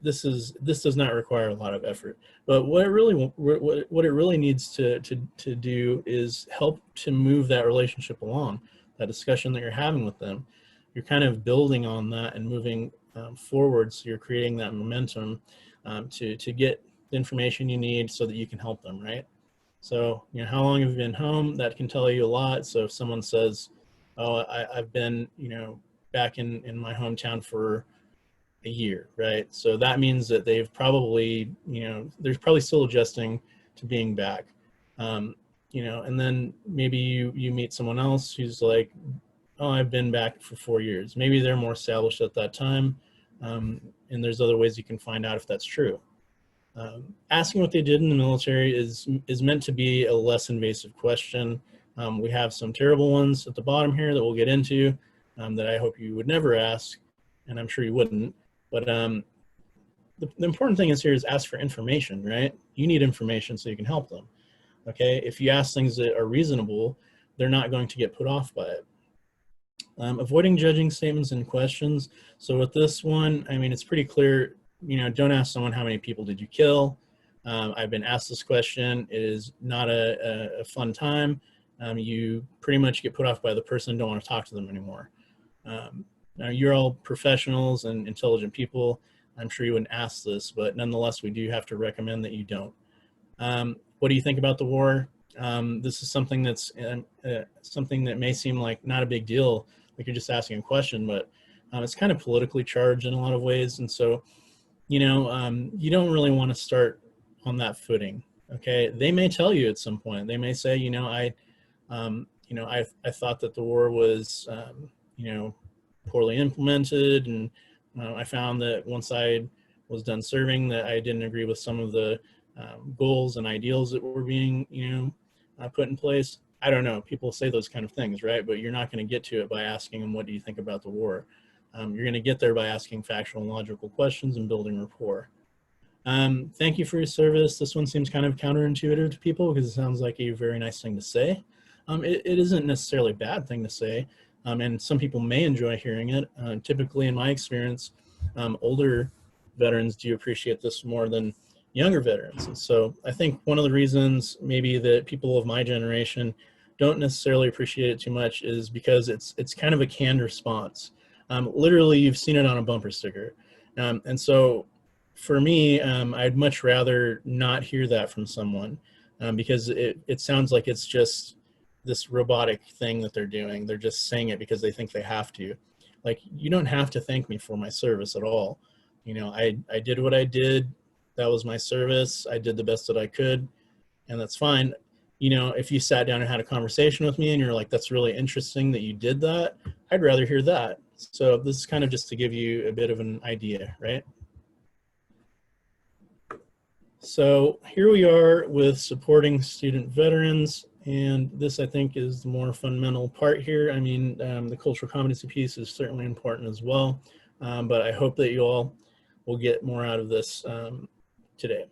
This does not require a lot of effort, but what it really needs to do is help to move that relationship along, that discussion that you're having with them. you're kind of building on that and moving forward. So you're creating that momentum to get the information you need so that you can help them, right? So, you know, how long have you been home? That can tell you a lot. So if someone says, oh, I've been, you know, back in my hometown for a year, right? So that means that they've probably, you know, they're probably still adjusting to being back. You know, and then maybe you meet someone else who's like, oh, I've been back for 4 years. Maybe they're more established at that time. And there's other ways you can find out if that's true. Asking what they did in the military is meant to be a less invasive question. We have some terrible ones at the bottom here that we'll get into that I hope you would never ask, and I'm sure you wouldn't. But the important thing is here is ask for information, right? You need information so you can help them. Okay, if you ask things that are reasonable, they're not going to get put off by it. Avoiding judging statements and questions. So with this one, I mean, it's pretty clear, you know, don't ask someone how many people did you kill. I've been asked this question. It is not a fun time. You pretty much get put off by the person, don't want to talk to them anymore. Now you're all professionals and intelligent people. I'm sure you wouldn't ask this, but nonetheless, we do have to recommend that you don't. What do you think about the war? This is something that's something that may seem like not a big deal, like you're just asking a question, but it's kind of politically charged in a lot of ways. And so, you know, you don't really want to start on that footing. Okay. They may tell you at some point, they may say, you know, I thought that the war was, you know, poorly implemented. And I found that once I was done serving that I didn't agree with some of the goals and ideals that were being, you know, put in place. I don't know. People say those kind of things, right? But you're not going to get to it by asking them, what do you think about the war? You're going to get there by asking factual and logical questions and building rapport. Thank you for your service. This one seems kind of counterintuitive to people because it sounds like a very nice thing to say. It isn't necessarily a bad thing to say, and some people may enjoy hearing it. Typically, in my experience, older veterans do appreciate this more than younger veterans. And so I think one of the reasons maybe that people of my generation don't necessarily appreciate it too much is because it's kind of a canned response. Literally, you've seen it on a bumper sticker. And so for me, I'd much rather not hear that from someone because it sounds like it's just this robotic thing that they're doing. They're just saying it because they think they have to. Like, you don't have to thank me for my service at all. You know, I did what I did. That was my service. I did the best that I could, and that's fine. You know, if you sat down and had a conversation with me and you're like, that's really interesting that you did that, I'd rather hear that. So this is kind of just to give you a bit of an idea, right? So here we are with supporting student veterans, and this I think is the more fundamental part here. I mean, the cultural competency piece is certainly important as well, but I hope that you all will get more out of this today.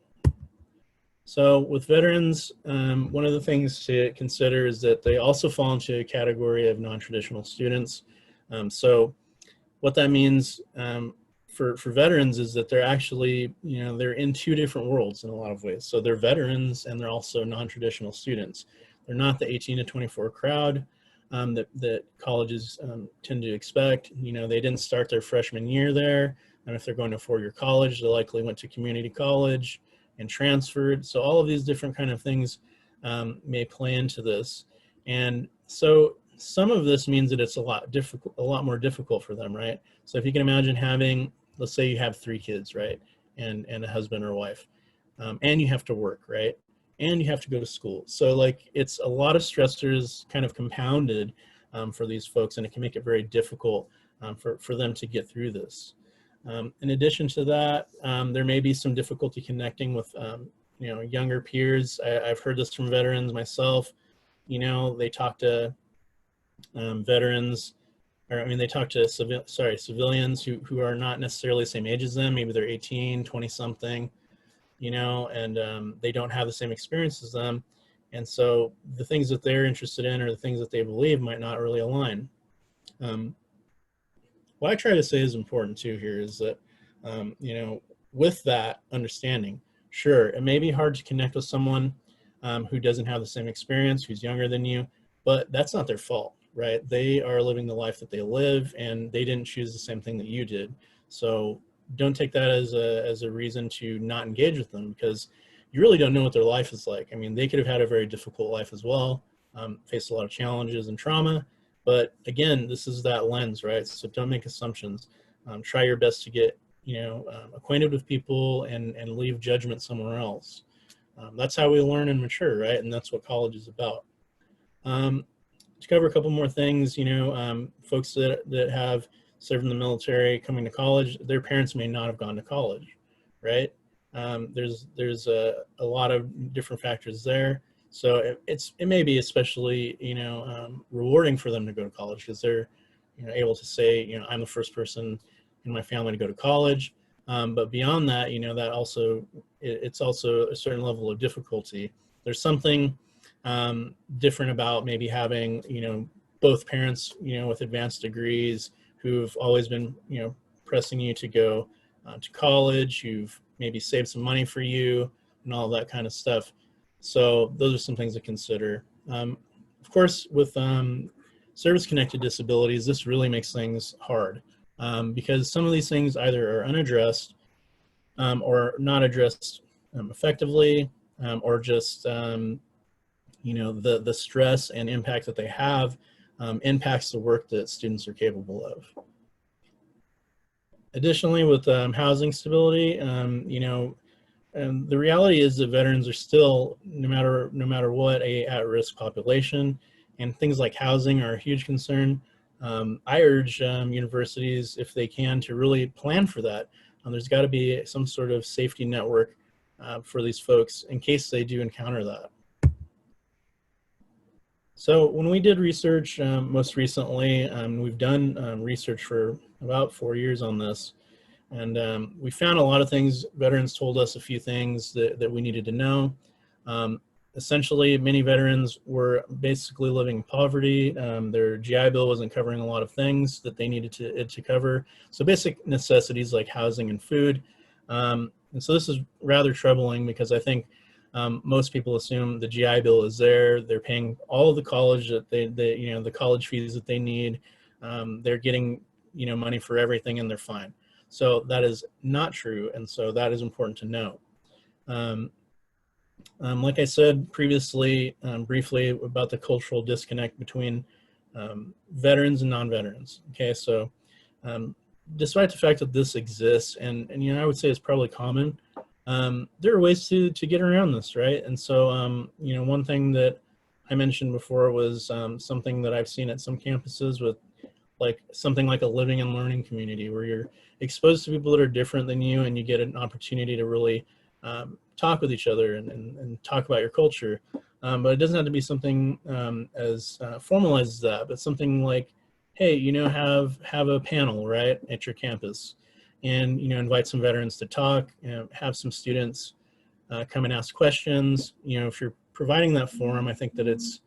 So with veterans, one of the things to consider is that they also fall into a category of non-traditional students. So what that means for veterans is that they're actually, you know, they're in two different worlds in a lot of ways. So they're veterans and they're also non-traditional students. They're not the 18 to 24 crowd that colleges tend to expect. You know, they didn't start their freshman year there. And if they're going to a four-year college, they likely went to community college and transferred. So all of these different kind of things may play into this. And so some of this means that it's a lot more difficult for them, right? So if you can imagine having, let's say you have 3 kids, right? And a husband or wife, and you have to work, right? And you have to go to school. So like, it's a lot of stressors kind of compounded for these folks, and it can make it very difficult for them to get through this. In addition to that, there may be some difficulty connecting with, you know, younger peers. I've heard this from veterans myself. You know, they talk to veterans, or I mean, they talk to civilians who are not necessarily the same age as them. Maybe they're 18, 20 something, you know, and they don't have the same experience as them. And so the things that they're interested in or the things that they believe might not really align. What I try to say is important too here is that, you know, with that understanding, sure, it may be hard to connect with someone who doesn't have the same experience, who's younger than you, but that's not their fault, right? They are living the life that they live, and they didn't choose the same thing that you did. So don't take that as a reason to not engage with them, because you really don't know what their life is like. I mean, they could have had a very difficult life as well, faced a lot of challenges and trauma. But again, this is that lens, right? So don't make assumptions. Try your best to get, acquainted with people and leave judgment somewhere else. That's how we learn and mature, right? And that's what college is about. To cover a couple more things, folks that have served in the military coming to college, their parents may not have gone to college, right? There's a lot of different factors there. So it may be especially, rewarding for them to go to college, because they're, able to say, I'm the first person in my family to go to college. But beyond that, that also, it's also a certain level of difficulty. There's something different about maybe having, both parents, with advanced degrees who've always been, pressing you to go to college, who've maybe saved some money for you and all that kind of stuff. So those are some things to consider. Of course, with service-connected disabilities, this really makes things hard, because some of these things either are unaddressed or not addressed effectively, or just, the stress and impact that they have impacts the work that students are capable of. Additionally, with housing stability, and the reality is that veterans are still, no matter what, a at-risk population, and things like housing are a huge concern. I urge universities, if they can, to really plan for that. There's got to be some sort of safety network for these folks in case they do encounter that. So when we did research most recently, we've done research for about 4 years on this. And we found a lot of things. Veterans told us a few things that we needed to know. Essentially, many veterans were basically living in poverty. Their GI Bill wasn't covering a lot of things that they needed to cover. So basic necessities like housing and food. And so this is rather troubling, because I think most people assume the GI Bill is there. They're paying all of the college that the college fees that they need. They're getting, money for everything, and they're fine. So that is not true, and so that is important to know. Like I said previously, briefly about the cultural disconnect between veterans and non-veterans. Okay, so despite the fact that this exists, and I would say it's probably common, there are ways to get around this, right? And so one thing that I mentioned before was something that I've seen at some campuses with something like a living and learning community, where you're exposed to people that are different than you, and you get an opportunity to really talk with each other and talk about your culture. But it doesn't have to be something as formalized as that, but something like, hey, have a panel, right, at your campus, and invite some veterans to talk, have some students come and ask questions. If you're providing that forum, I think that it's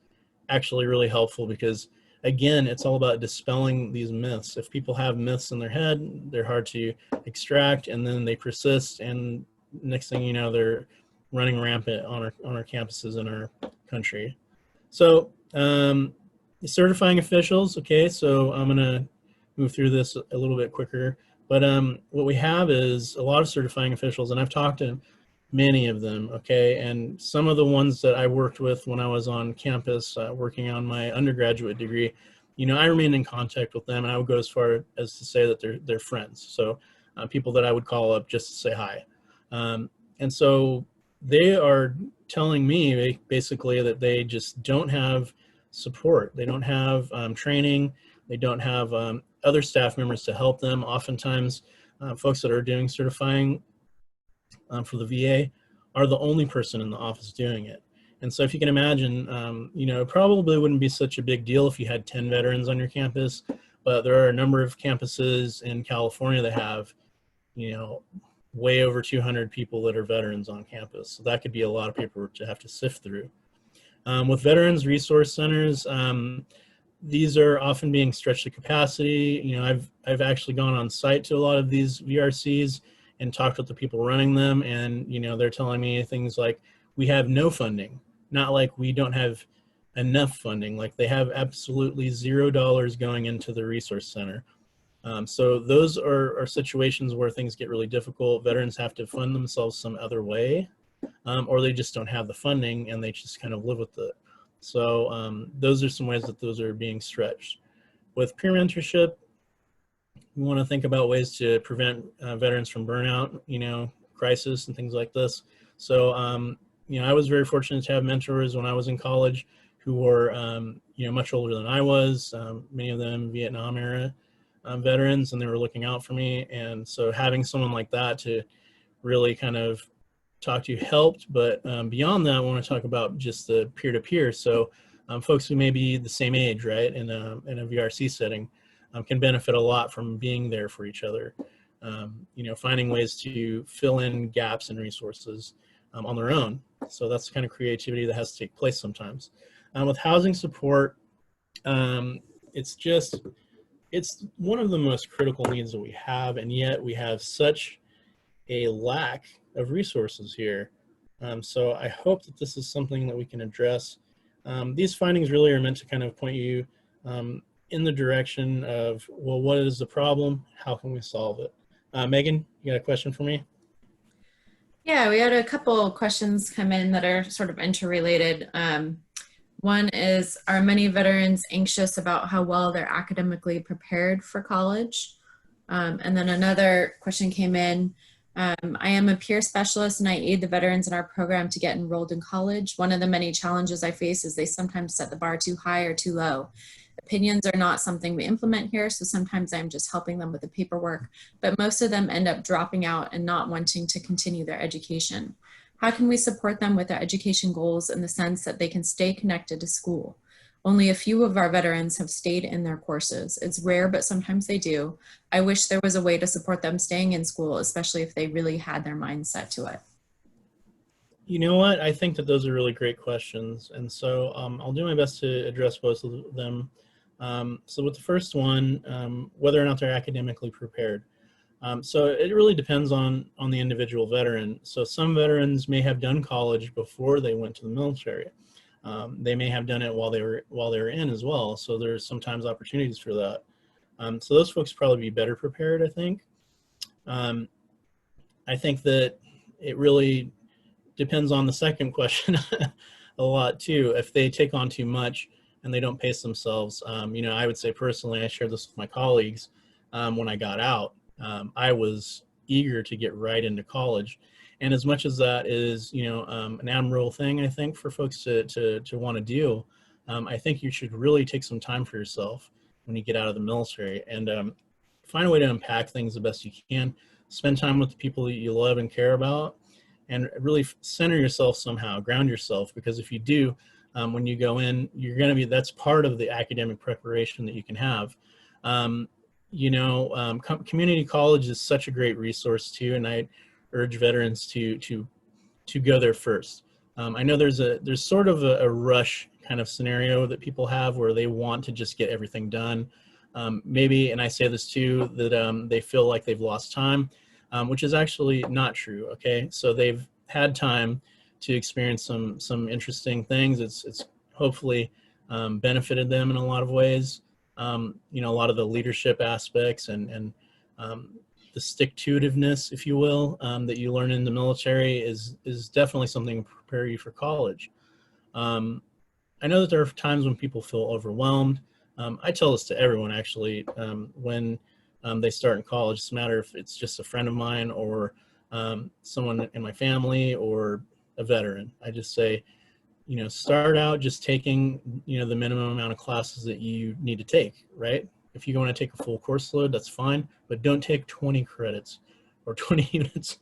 actually really helpful, because again, it's all about dispelling these myths. If people have myths in their head, they're hard to extract, and then they persist, and next thing you know, they're running rampant on our campuses in our country. So certifying officials. Okay, so I'm gonna move through this a little bit quicker, but what we have is a lot of certifying officials, and I've talked to many of them, okay, and some of the ones that I worked with when I was on campus working on my undergraduate degree, I remained in contact with them, and I would go as far as to say that they're friends. So people that I would call up just to say hi. And so they are telling me basically that they just don't have support. They don't have training. They don't have other staff members to help them. Oftentimes, folks that are doing certifying for the VA are the only person in the office doing it. And so if you can imagine, it probably wouldn't be such a big deal if you had 10 veterans on your campus, but there are a number of campuses in California that have, way over 200 people that are veterans on campus. So that could be a lot of paperwork to have to sift through. With Veterans Resource Centers, these are often being stretched to capacity. I've actually gone on site to a lot of these VRCs and talked with the people running them, and they're telling me things like, we have no funding, not like we don't have enough funding. Like they have absolutely $0 going into the resource center. So those are situations where things get really difficult. Veterans have to fund themselves some other way, or they just don't have the funding and they just kind of live with it. So those are some ways that those are being stretched. With peer mentorship, we want to think about ways to prevent veterans from burnout, crisis and things like this. So, I was very fortunate to have mentors when I was in college who were, much older than I was, many of them Vietnam era veterans, and they were looking out for me. And so having someone like that to really kind of talk to you helped. But beyond that, I want to talk about just the peer-to-peer. So folks who may be the same age, right, in a VRC setting can benefit a lot from being there for each other. Finding ways to fill in gaps in resources on their own. So that's the kind of creativity that has to take place sometimes. With housing support, it's one of the most critical needs that we have, and yet we have such a lack of resources here. So I hope that this is something that we can address. These findings really are meant to kind of point you in the direction of, well, what is the problem? How can we solve it? Megan, you got a question for me? Yeah, we had a couple questions come in that are sort of interrelated. One is, are many veterans anxious about how well they're academically prepared for college? And then another question came in. I am a peer specialist and I aid the veterans in our program to get enrolled in college. One of the many challenges I face is they sometimes set the bar too high or too low. Opinions are not something we implement here, so sometimes I'm just helping them with the paperwork, but most of them end up dropping out and not wanting to continue their education. How can we support them with their education goals in the sense that they can stay connected to school? Only a few of our veterans have stayed in their courses. It's rare, but sometimes they do. I wish there was a way to support them staying in school, especially if they really had their mind set to it. You know what? I think that those are really great questions. And so I'll do my best to address both of them. So with the first one, whether or not they're academically prepared. So it really depends on the individual veteran. So some veterans may have done college before they went to the military. They may have done it while they were in as well. So there's sometimes opportunities for that. So those folks probably be better prepared, I think. I think that it really depends on the second question a lot too. If they take on too much and they don't pace themselves, I would say personally, I shared this with my colleagues when I got out. I was eager to get right into college. And as much as that is, an admirable thing, I think, for folks to want to do, I think you should really take some time for yourself when you get out of the military and find a way to unpack things the best you can. Spend time with the people that you love and care about, and really center yourself somehow, ground yourself, because if you do, when you go in, that's part of the academic preparation that you can have. Community college is such a great resource too, and I urge veterans to go there first. I know there's sort of a rush kind of scenario that people have where they want to just get everything done. Maybe, and I say this too, that they feel like they've lost time, which is actually not true. Okay, so they've had time to experience some interesting things. It's hopefully benefited them in a lot of ways. A lot of the leadership aspects and the stick-to-itiveness, if you will, that you learn in the military is definitely something to prepare you for college. I know that there are times when people feel overwhelmed. I tell this to everyone actually when they start in college. It's a matter if it's just a friend of mine or someone in my family or a veteran. I just say, start out just taking, the minimum amount of classes that you need to take, right? If you want to take a full course load, that's fine, but don't take 20 credits or 20 units.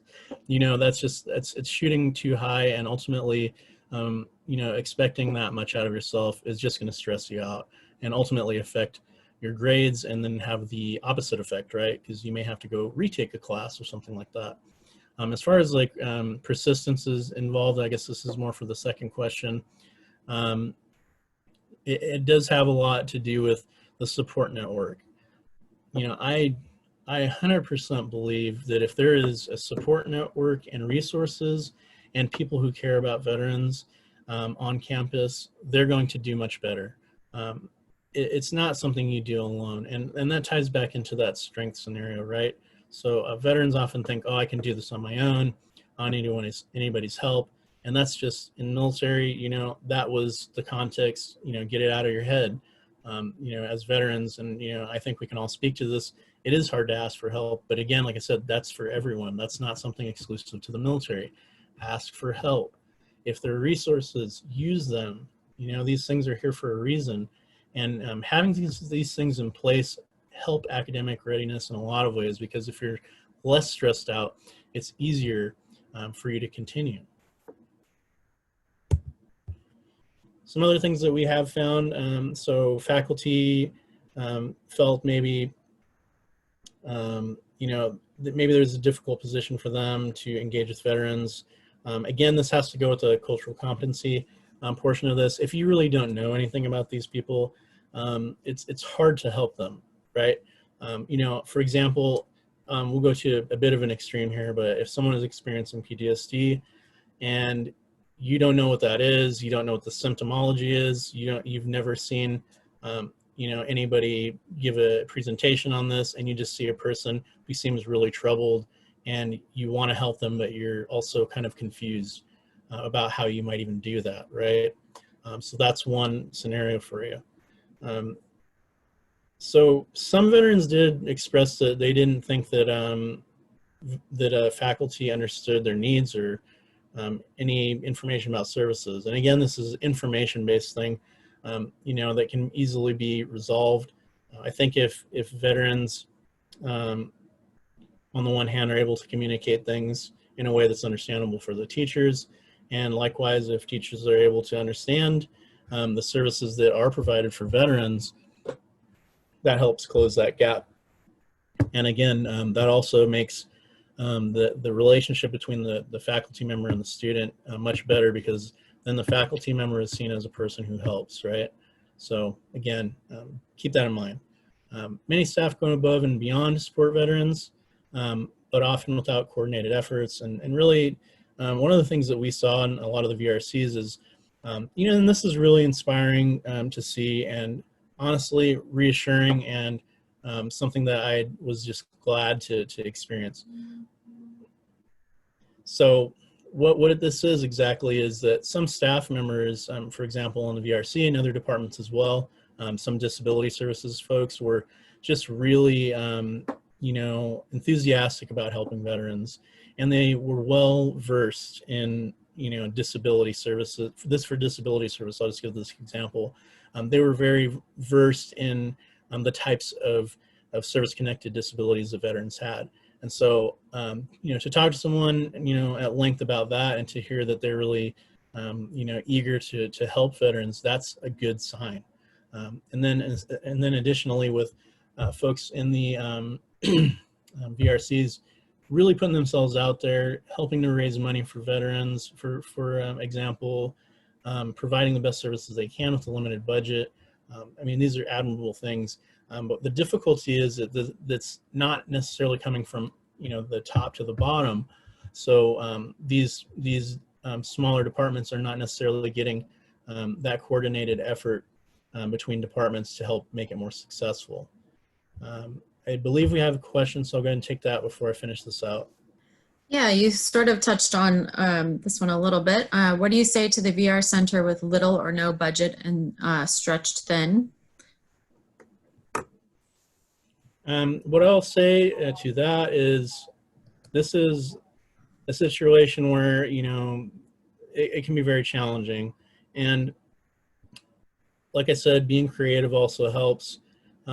It's shooting too high, and ultimately, expecting that much out of yourself is just going to stress you out and ultimately affect your grades, and then have the opposite effect, right? Because you may have to go retake a class or something like that. As far as persistence is involved, I guess this is more for the second question. It does have a lot to do with the support network. I 100% believe that if there is a support network and resources and people who care about veterans, on campus, they're going to do much better. It's not something you do alone. And that ties back into that strength scenario, right? So veterans often think, oh, I can do this on my own. I don't need anybody's help. And that's just, in military, you know, that was the context, you know, get it out of your head. You know, as veterans, and, you know, I think we can all speak to this, it is hard to ask for help. But again, like I said, that's for everyone. That's not something exclusive to the military. Ask for help. If there are resources, use them. You know, these things are here for a reason. And having these things in place help academic readiness in a lot of ways, because if you're less stressed out, it's easier for you to continue. Some other things that we have found, so faculty felt maybe, you know, that maybe there's a difficult position for them to engage with veterans. Again, this has to go with the cultural competency portion of this. If you really don't know anything about these people, it's hard to help them, right? You know, for example, we'll go to a bit of an extreme here, but if someone is experiencing PTSD and you don't know what that is, you don't know what the symptomology is, you've never seen, you know, anybody give a presentation on this, and you just see a person who seems really troubled, and you want to help them, but you're also kind of confused about how you might even do that, right? So that's one scenario for you. So some veterans did express that they didn't think that that faculty understood their needs or any information about services. And again, this is an information-based thing, you know, that can easily be resolved. I think if veterans, on the one hand, are able to communicate things in a way that's understandable for the teachers, and likewise, if teachers are able to understand the services that are provided for veterans, that helps close that gap. And again, that also makes the relationship between the faculty member and the student much better, because then the faculty member is seen as a person who helps, right? So again, keep that in mind. Many staff go above and beyond to support veterans, but often without coordinated efforts. And really, one of the things that we saw in a lot of the VRCs is, you know, and this is really inspiring to see, and honestly reassuring, and something that I was just glad to experience. So what this is exactly is that some staff members, for example, in the VRC and other departments as well, some disability services folks were just really, you know, enthusiastic about helping veterans, and they were well versed in, you know, disability services. For disability service, I'll just give this example. They were very versed in the types of service-connected disabilities that veterans had. And so, you know, to talk to someone, you know, at length about that, and to hear that they're really, you know, eager to help veterans, that's a good sign. And then additionally, with folks in the VRCs, really putting themselves out there, helping to raise money for veterans, for example, providing the best services they can with a limited budget. I mean, these are admirable things. But the difficulty is that that's not necessarily coming from, you know, the top to the bottom. So these smaller departments are not necessarily getting that coordinated effort between departments to help make it more successful. I believe we have a question, so I'll go ahead and take that before I finish this out. Yeah, you sort of touched on this one a little bit. What do you say to the VR center with little or no budget and stretched thin? What I'll say to that is, this is a situation where, you know, it can be very challenging. And like I said, being creative also helps.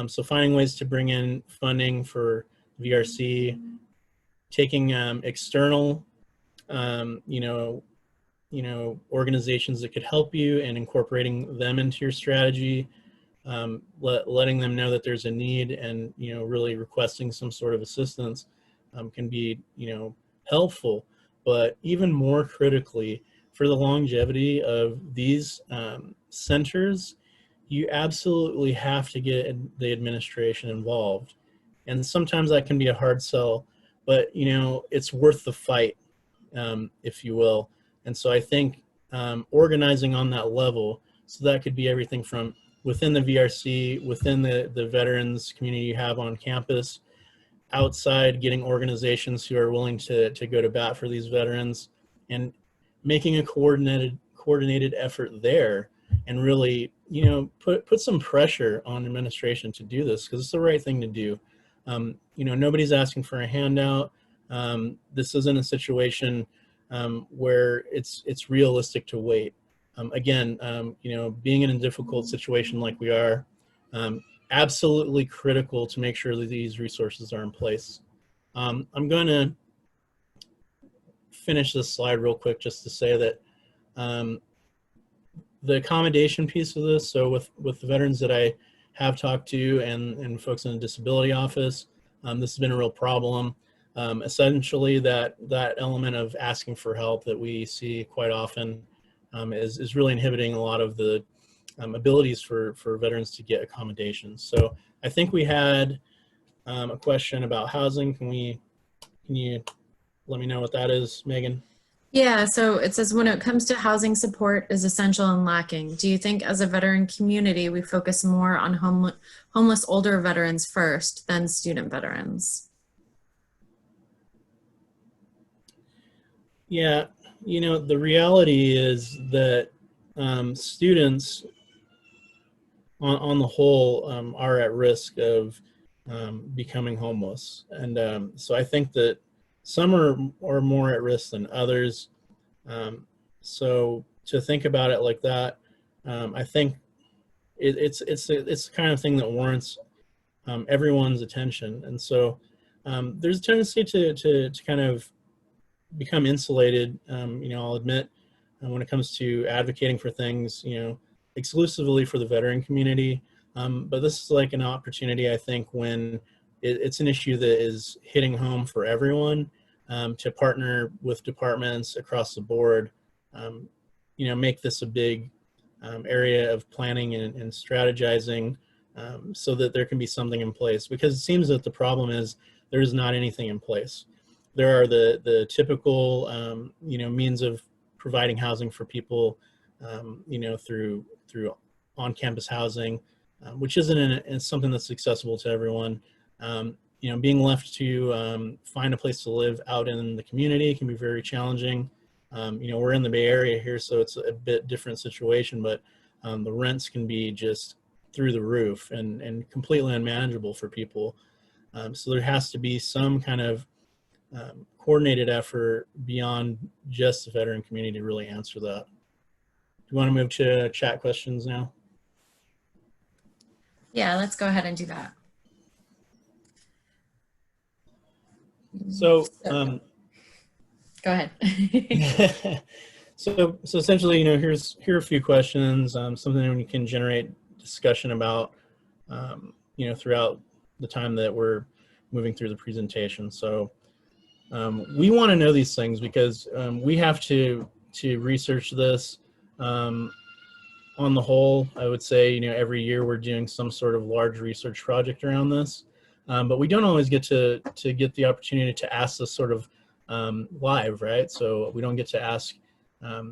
So finding ways to bring in funding for VRC, taking external, you know, organizations that could help you and incorporating them into your strategy, letting them know that there's a need, and, you know, really requesting some sort of assistance can be, you know, helpful. But even more critically, for the longevity of these centers, you absolutely have to get the administration involved. And sometimes that can be a hard sell, but, you know, it's worth the fight, if you will. And so I think organizing on that level. So that could be everything from within the VRC, within the veterans community you have on campus, outside, getting organizations who are willing to go to bat for these veterans, and making a coordinated effort there, and really, you know, put some pressure on administration to do this, because it's the right thing to do. You know, nobody's asking for a handout. This isn't a situation where it's realistic to wait. Again, you know, being in a difficult situation like we are, absolutely critical to make sure that these resources are in place. I'm going to finish this slide real quick just to say that the accommodation piece of this, so with the veterans that I have talked to and folks in the disability office, this has been a real problem. Essentially, that element of asking for help that we see quite often is really inhibiting a lot of the abilities for veterans to get accommodations. So I think we had a question about housing. Can you let me know what that is, Megan? Yeah, so it says, when it comes to housing, support is essential and lacking. Do you think as a veteran community, we focus more on homeless older veterans first than student veterans? Yeah, you know, the reality is that students on the whole are at risk of becoming homeless. And so I think that some are more at risk than others. So to think about it like that, I think it's the kind of thing that warrants everyone's attention. And so there's a tendency to kind of become insulated, you know, I'll admit, when it comes to advocating for things, you know, exclusively for the veteran community. But this is like an opportunity, I think, when it's an issue that is hitting home for everyone, to partner with departments across the board, you know, make this a big area of planning and strategizing, so that there can be something in place. Because it seems that the problem is there is not anything in place. There are the typical, you know, means of providing housing for people, you know, through on-campus housing, which isn't something that's accessible to everyone. You know, being left to find a place to live out in the community can be very challenging. You know, we're in the Bay Area here, so it's a bit different situation, but the rents can be just through the roof and completely unmanageable for people. So there has to be some kind of coordinated effort beyond just the veteran community to really answer that. Do you want to move to chat questions now? Yeah, let's go ahead and do that. So, go ahead. so essentially, you know, here are a few questions, something we can generate discussion about, you know, throughout the time that we're moving through the presentation. So we want to know these things because we have to research this. On the whole, I would say, you know, every year we're doing some sort of large research project around this, but we don't always get to get the opportunity to ask this sort of live, right? So we don't get to ask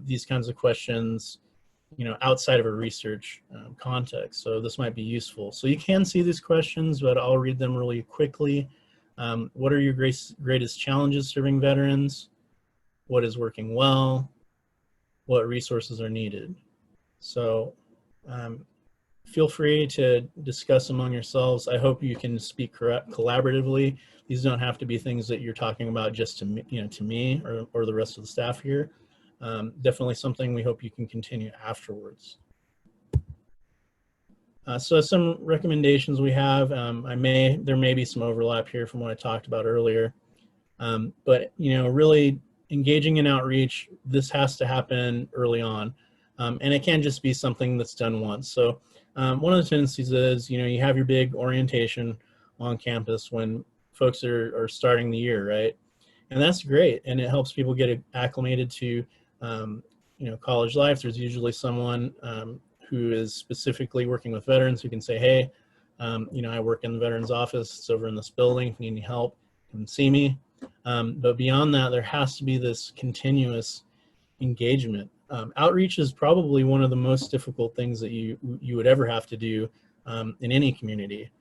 these kinds of questions, you know, outside of a research context. So this might be useful. So you can see these questions, but I'll read them really quickly. What are your greatest challenges serving veterans? What is working well? What resources are needed? So feel free to discuss among yourselves. I hope you can speak collaboratively. These don't have to be things that you're talking about just to me, you know, to me or the rest of the staff here. Definitely something we hope you can continue afterwards. So some recommendations we have, there may be some overlap here from what I talked about earlier, but, you know, really engaging in outreach, this has to happen early on. And it can't just be something that's done once. So one of the tendencies is, you know, you have your big orientation on campus when folks are starting the year, right? And that's great. And it helps people get acclimated to, you know, college life. There's usually someone who is specifically working with veterans who can say, hey, you know, I work in the veterans office. It's over in this building. If you need any help, come see me. But beyond that, there has to be this continuous engagement. outreach is probably one of the most difficult things that you would ever have to do in any community.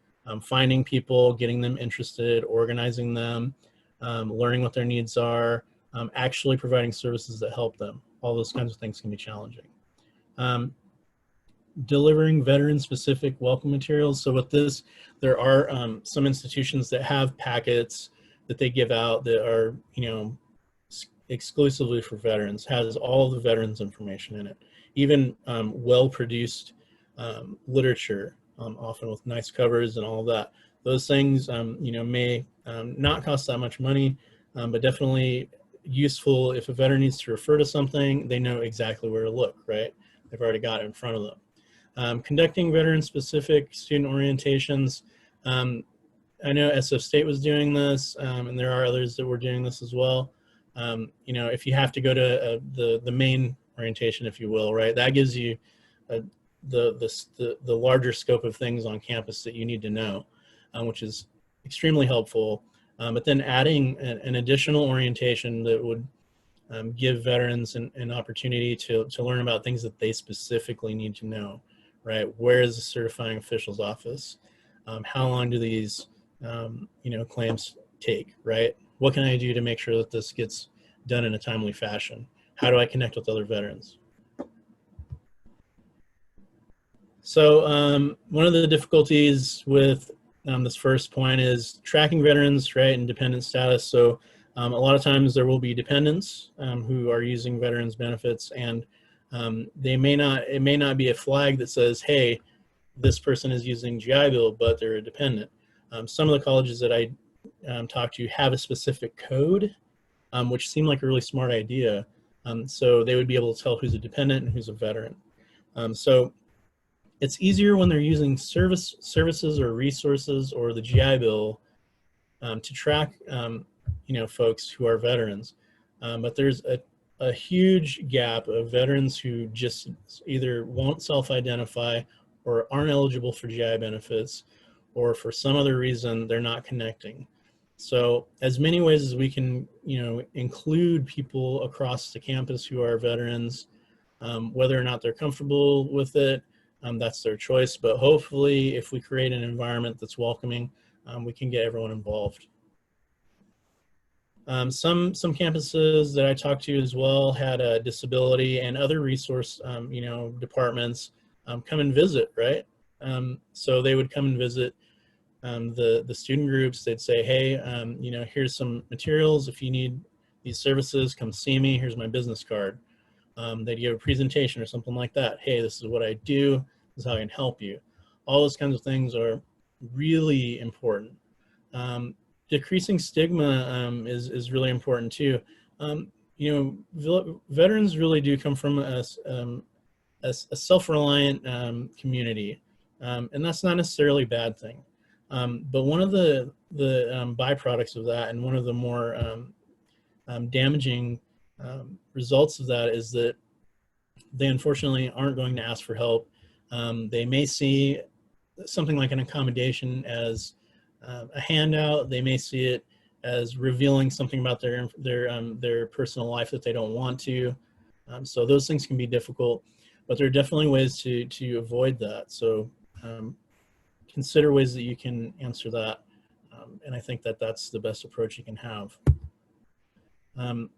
Finding people, getting them interested, organizing them, learning what their needs are, actually providing services that help them. All those kinds of things can be challenging. Delivering veteran-specific welcome materials. So with this, there are some institutions that have packets that they give out that are, you know, exclusively for veterans, has all the veterans information in it. Even well-produced literature, often with nice covers and all of that. Those things, you know, may not cost that much money, but definitely useful. If a veteran needs to refer to something, they know exactly where to look, right? They've already got it in front of them. Conducting veteran-specific student orientations. I know SF State was doing this, and there are others that were doing this as well. You know, if you have to go to the main orientation, if you will, right, that gives you the larger scope of things on campus that you need to know, which is extremely helpful. But then adding an additional orientation that would give veterans an opportunity to learn about things that they specifically need to know, right? Where is the certifying officials office? How long do these you know, claims take, right? What can I do to make sure that this gets done in a timely fashion? How do I connect with other veterans? So one of the difficulties with this first point is tracking veterans, right, and dependent status. So a lot of times there will be dependents who are using veterans benefits, and it may not be a flag that says, hey, this person is using GI Bill, but they're a dependent. Some of the colleges that I talked to have a specific code, which seemed like a really smart idea. So they would be able to tell who's a dependent and who's a veteran. So it's easier when they're using services or resources or the GI Bill to track, you know, folks who are veterans. But there's a huge gap of veterans who just either won't self-identify or aren't eligible for GI benefits, or for some other reason they're not connecting. So as many ways as we can, you know, include people across the campus who are veterans, whether or not they're comfortable with it, that's their choice. But hopefully, if we create an environment that's welcoming, we can get everyone involved. Some campuses that I talked to as well had a disability and other resource, you know, departments come and visit, right? So they would come and visit the student groups. They'd say, hey, you know, here's some materials. If you need these services, come see me. Here's my business card. They'd give a presentation or something like that. Hey, this is what I do. This is how I can help you. All those kinds of things are really important. Decreasing stigma is really important too. You know, veterans really do come from a self-reliant community, and that's not necessarily a bad thing. But one of the byproducts of that, and one of the more damaging results of that, is that they unfortunately aren't going to ask for help. They may see something like an accommodation as a handout. They may see it as revealing something about their personal life that they don't want to. So those things can be difficult, but there are definitely ways to avoid that. So consider ways that you can answer that, and I think that that's the best approach you can have. An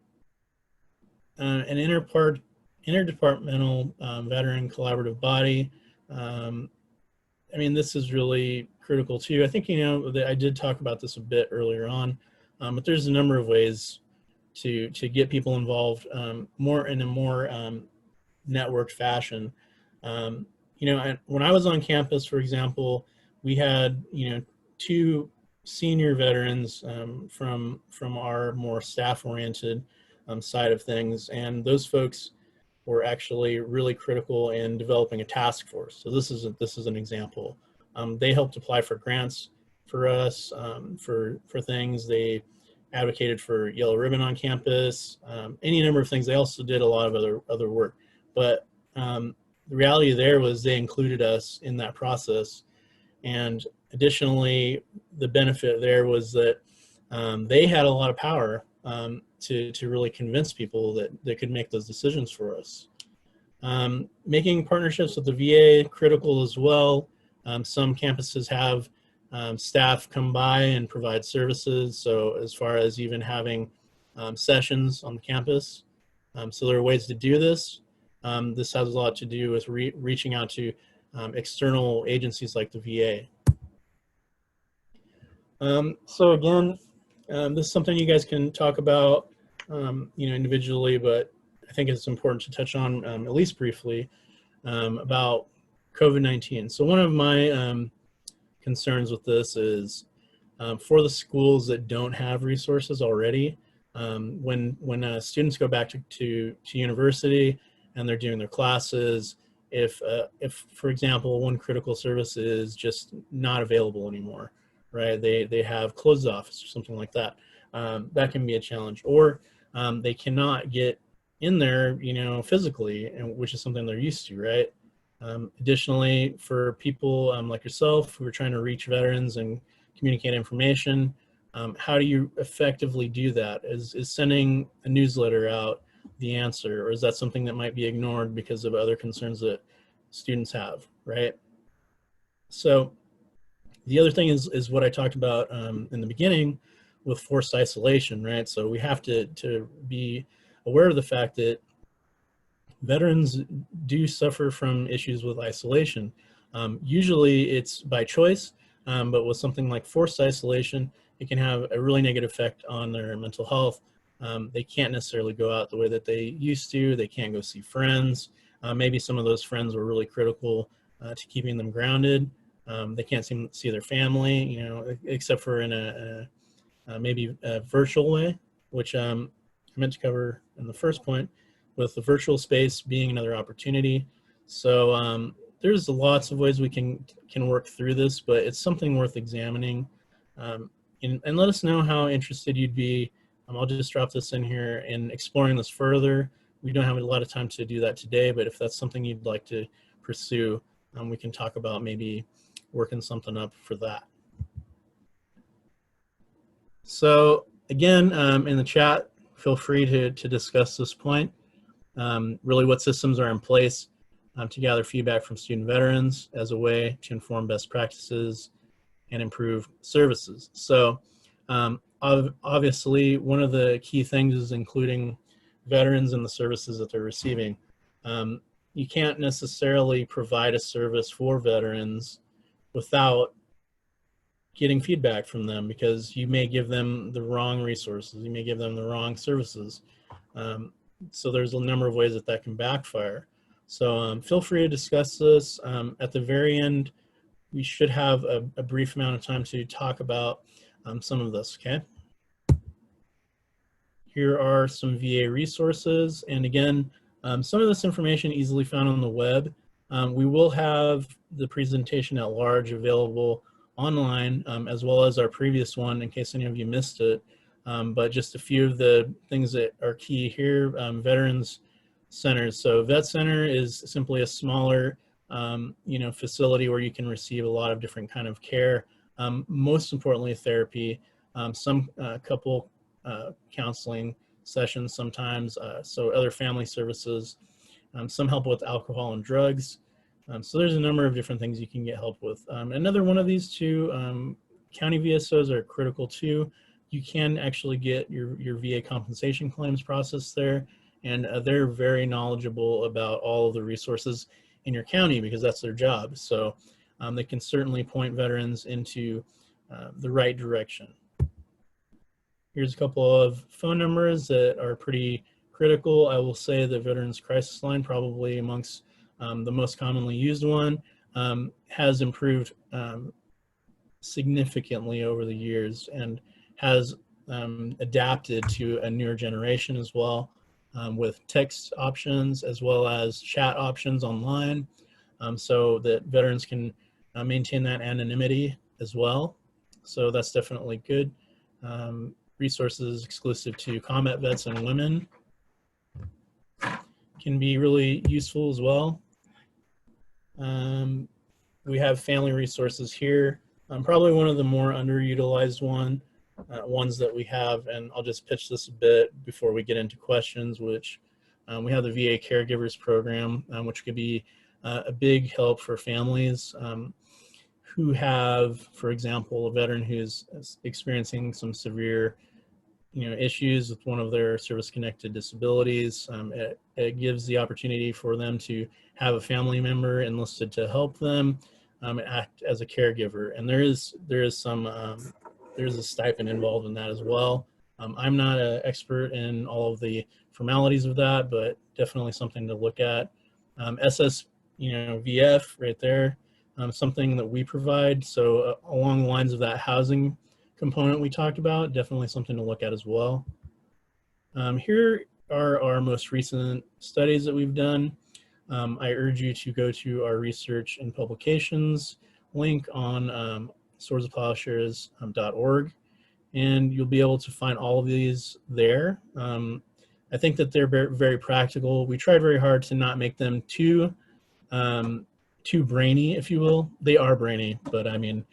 interdepartmental veteran collaborative body. I mean, this is really critical too. I think, you know, I did talk about this a bit earlier on, but there's a number of ways to get people involved more in a more networked fashion. You know, when I was on campus, for example, we had, you know, 2 senior veterans from our more staff-oriented side of things, and those folks were actually really critical in developing a task force. So this is an example. They helped apply for grants for us for things. They advocated for Yellow Ribbon on campus, any number of things. They also did a lot of other work, but the reality there was they included us in that process. And additionally, the benefit there was that they had a lot of power to really convince people that they could make those decisions for us. Making partnerships with the VA, critical as well. Some campuses have staff come by and provide services. So as far as even having sessions on campus. So there are ways to do this. This has a lot to do with reaching out to external agencies like the VA. So again, this is something you guys can talk about, individually, but I think it's important to touch on at least briefly about COVID-19. So one of my concerns with this is for the schools that don't have resources already, when students go back to university and they're doing their classes, if for example, one critical service is just not available anymore, right? They have closed office or something like that. That can be a challenge. Or they cannot get in there, physically, and which is something they're used to, right? Additionally, for people like yourself who are trying to reach veterans and communicate information, how do you effectively do that? Is sending a newsletter out the answer, or is that something that might be ignored because of other concerns that students have, right? So the other thing is what I talked about in the beginning with forced isolation, right? So we have to be aware of the fact that veterans do suffer from issues with isolation. Usually it's by choice, but with something like forced isolation, it can have a really negative effect on their mental health. They can't necessarily go out the way that they used to. They can't go see friends. Maybe some of those friends were really critical to keeping them grounded. They can't see their family, except for in a maybe a virtual way, which I meant to cover in the first point, with the virtual space being another opportunity. So there's lots of ways we can work through this, but it's something worth examining. And let us know how interested you'd be. I'll just drop this in here in exploring this further. We don't have a lot of time to do that today, but if that's something you'd like to pursue, we can talk about maybe working something up for that. So again, in the chat, feel free to discuss this point. Really what systems are in place to gather feedback from student veterans as a way to inform best practices and improve services. So obviously one of the key things is including veterans in the services that they're receiving. You can't necessarily provide a service for veterans without getting feedback from them, because you may give them the wrong resources, you may give them the wrong services. So there's a number of ways that can backfire. So feel free to discuss this. At the very end, we should have a brief amount of time to talk about some of this, okay? Here are some VA resources. And again, some of this information easily found on the web. We will have the presentation at large available online, as well as our previous one in case any of you missed it. But just a few of the things that are key here, veterans centers. So Vet Center is simply a smaller facility where you can receive a lot of different kind of care. Most importantly, therapy, some couple counseling sessions sometimes, so other family services, some help with alcohol and drugs. So there's a number of different things you can get help with. Another one of these two, county VSOs are critical too. You can actually get your VA compensation claims processed there, and they're very knowledgeable about all of the resources in your county because that's their job. So they can certainly point veterans into the right direction. Here's a couple of phone numbers that are pretty critical. I will say the Veterans Crisis Line, probably amongst the most commonly used one, has improved significantly over the years and has adapted to a newer generation as well, with text options as well as chat options online, so that veterans can maintain that anonymity as well. So that's definitely good. Resources exclusive to combat vets and women can be really useful as well. We have family resources here. Probably one of the more underutilized ones that we have, and I'll just pitch this a bit before we get into questions, which We have the VA Caregivers Program, which could be a big help for families who have, for example, a veteran who's experiencing some severe issues with one of their service-connected disabilities. It gives the opportunity for them to have a family member enlisted to help them act as a caregiver, and there is some there's a stipend involved in that as well. I'm not an expert in all of the formalities of that, but definitely something to look at. VF right there, something that we provide. So along the lines of that housing component we talked about, definitely something to look at as well. Here are our most recent studies that we've done. I urge you to go to our research and publications link on swordsofplowshares.org, and you'll be able to find all of these there. I think that they're very, very practical. We tried very hard to not make them too brainy, if you will. They are brainy, but I mean,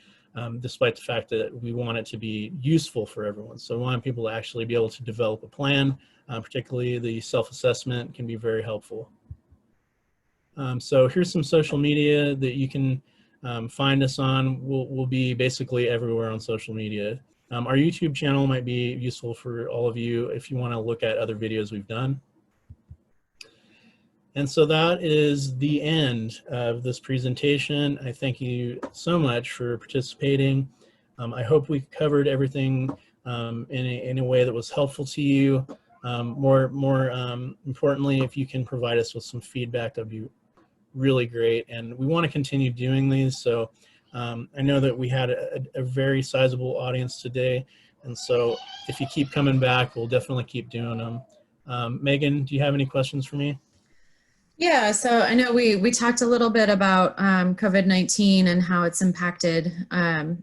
despite the fact that we want it to be useful for everyone. So we want people to actually be able to develop a plan, particularly the self-assessment can be very helpful. So here's some social media that you can find us on. We'll be basically everywhere on social media. Our YouTube channel might be useful for all of you if you want to look at other videos we've done. And so that is the end of this presentation. I thank you so much for participating. I hope we covered everything in a way that was helpful to you. More importantly, if you can provide us with some feedback, that'd be really great. And we want to continue doing these. So I know that we had a very sizable audience today. And so if you keep coming back, we'll definitely keep doing them. Megan, do you have any questions for me? Yeah, so I know we talked a little bit about COVID-19 and how it's impacted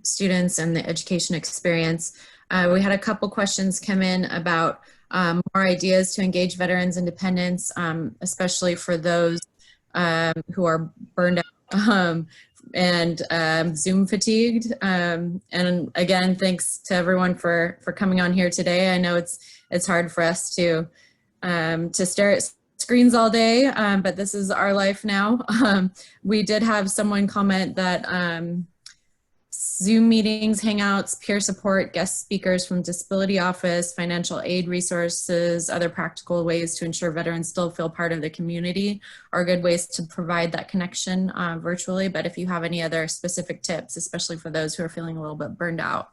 students and the education experience. We had a couple questions come in about more ideas to engage veterans and dependents, especially for those who are burned out and Zoom fatigued. And again, thanks to everyone for coming on here today. I know it's hard for us to stare at screens all day, but this is our life now. We did have someone comment that Zoom meetings, Hangouts, peer support, guest speakers from disability office, financial aid resources, other practical ways to ensure veterans still feel part of the community are good ways to provide that connection virtually. But if you have any other specific tips, especially for those who are feeling a little bit burned out.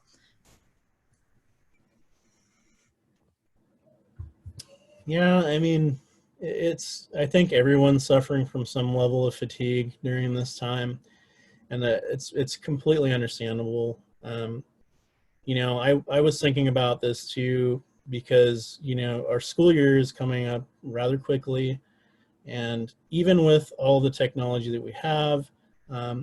Yeah, I mean, I think everyone's suffering from some level of fatigue during this time, and it's completely understandable. I was thinking about this too, because our school year is coming up rather quickly, and even with all the technology that we have,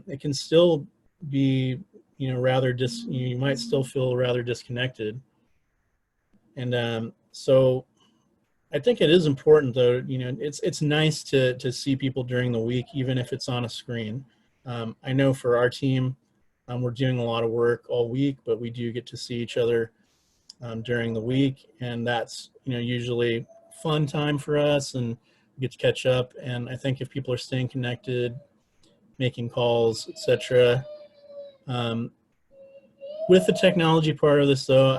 it can still be you might still feel rather disconnected. And so I think it is important, though. It's nice to see people during the week, even if it's on a screen. I know for our team, we're doing a lot of work all week, but we do get to see each other during the week, and that's usually fun time for us, and we get to catch up. And I think if people are staying connected, making calls, etc. With the technology part of this, though,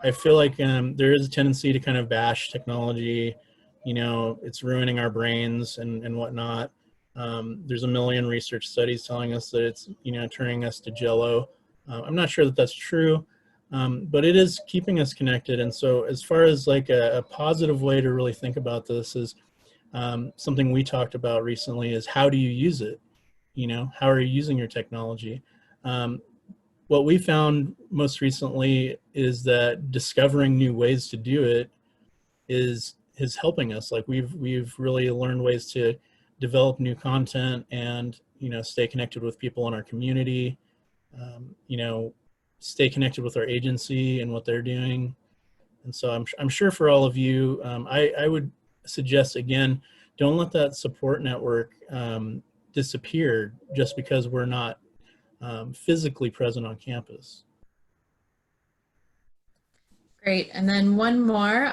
I feel like there is a tendency to kind of bash technology. It's ruining our brains and whatnot. There's a million research studies telling us that it's turning us to jello. I'm not sure that that's true, but it is keeping us connected. And so as far as like a positive way to really think about this is something we talked about recently is, how do you use it? How are you using your technology? What we found most recently is that discovering new ways to do it is helping us. Like we've really learned ways to develop new content and stay connected with people in our community, stay connected with our agency and what they're doing. And so I'm sure for all of you, I would suggest, again, don't let that support network disappear just because we're not physically present on campus. Great. And then one more.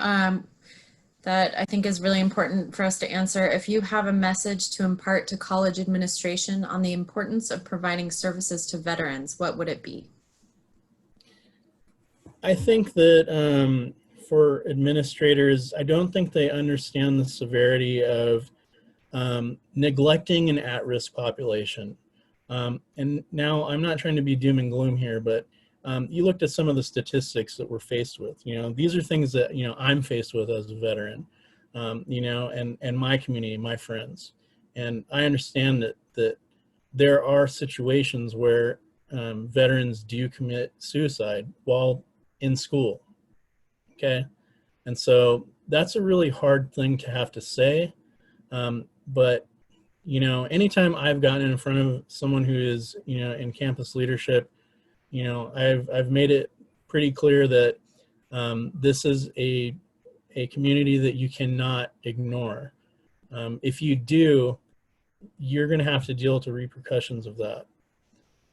that I think is really important for us to answer. If you have a message to impart to college administration on the importance of providing services to veterans, what would it be? I think that for administrators, I don't think they understand the severity of neglecting an at-risk population. And now I'm not trying to be doom and gloom here, but you looked at some of the statistics that we're faced with. You know, these are things that, you know, I'm faced with as a veteran, you know, and my community, my friends. And I understand that there are situations where veterans do commit suicide while in school, okay? And so that's a really hard thing to have to say, but you know, anytime I've gotten in front of someone who is, you know, in campus leadership, you know, I've made it pretty clear that this is a community that you cannot ignore. If you do, you're going to have to deal with the repercussions of that.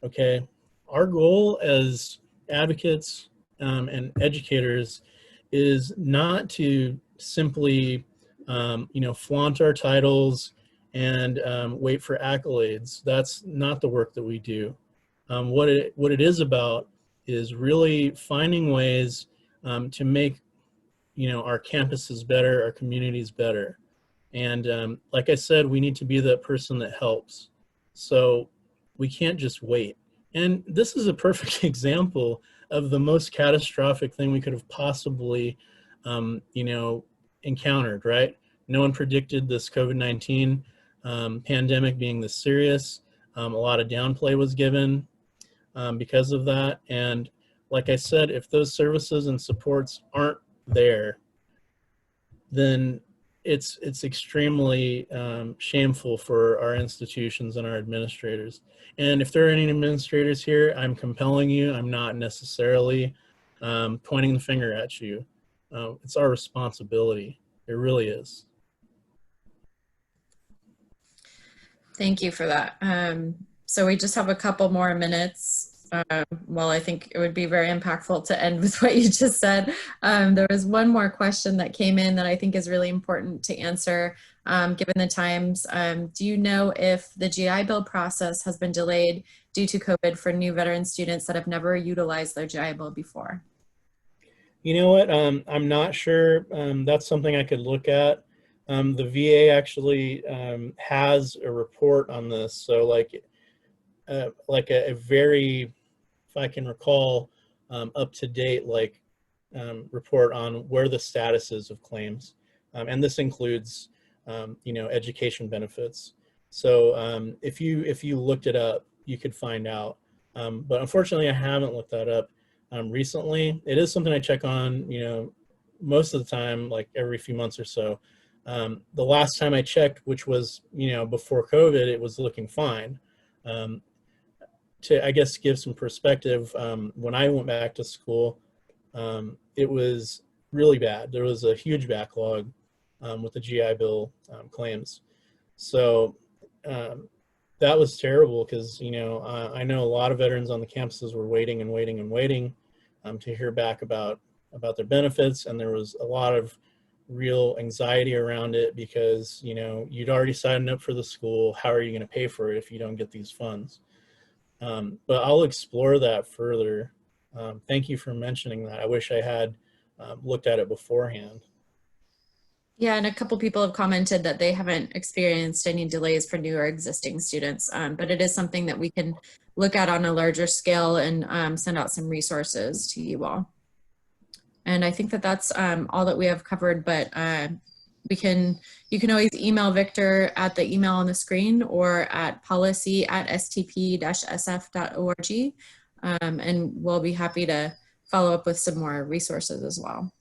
Okay, our goal as advocates and educators is not to simply, you know, flaunt our titles and wait for accolades. That's not the work that we do. What it is about is really finding ways to make, you know, our campuses better, our communities better. And like I said, we need to be that person that helps. So we can't just wait. And this is a perfect example of the most catastrophic thing we could have possibly, you know, encountered, right? No one predicted this COVID-19 pandemic being this serious. A lot of downplay was given because of that. And like I said, if those services and supports aren't there, then it's extremely shameful for our institutions and our administrators. And if there are any administrators here, I'm compelling you. I'm not necessarily pointing the finger at you. It's our responsibility. It really is. Thank you for that. So we just have a couple more minutes. Well, I think it would be very impactful to end with what you just said. There was one more question that came in that I think is really important to answer given the times. Do you know if the GI Bill process has been delayed due to COVID for new veteran students that have never utilized their GI Bill before? You know what? I'm not sure. That's something I could look at. The VA actually has a report on this. So like a very, if I can recall, up to date report on where the status is of claims, and this includes you know, education benefits. So if you looked it up, you could find out. But unfortunately, I haven't looked that up recently. It is something I check on, you know, most of the time, like every few months or so. The last time I checked, which was, you know, before COVID, it was looking fine. To, I guess, give some perspective, when I went back to school, it was really bad. There was a huge backlog with the GI Bill claims. So that was terrible because, you know, I know a lot of veterans on the campuses were waiting and waiting and waiting to hear back about their benefits. And there was a lot of real anxiety around it because, you know, you'd already signed up for the school. How are you going to pay for it if you don't get these funds? But I'll explore that further. Thank you for mentioning that. I wish I had looked at it beforehand. Yeah, and a couple people have commented that they haven't experienced any delays for new or existing students, but it is something that we can look at on a larger scale and send out some resources to you all. And I think that that's all that we have covered, but you can always email Victor at the email on the screen or at policy@stp-sf.org, and we'll be happy to follow up with some more resources as well.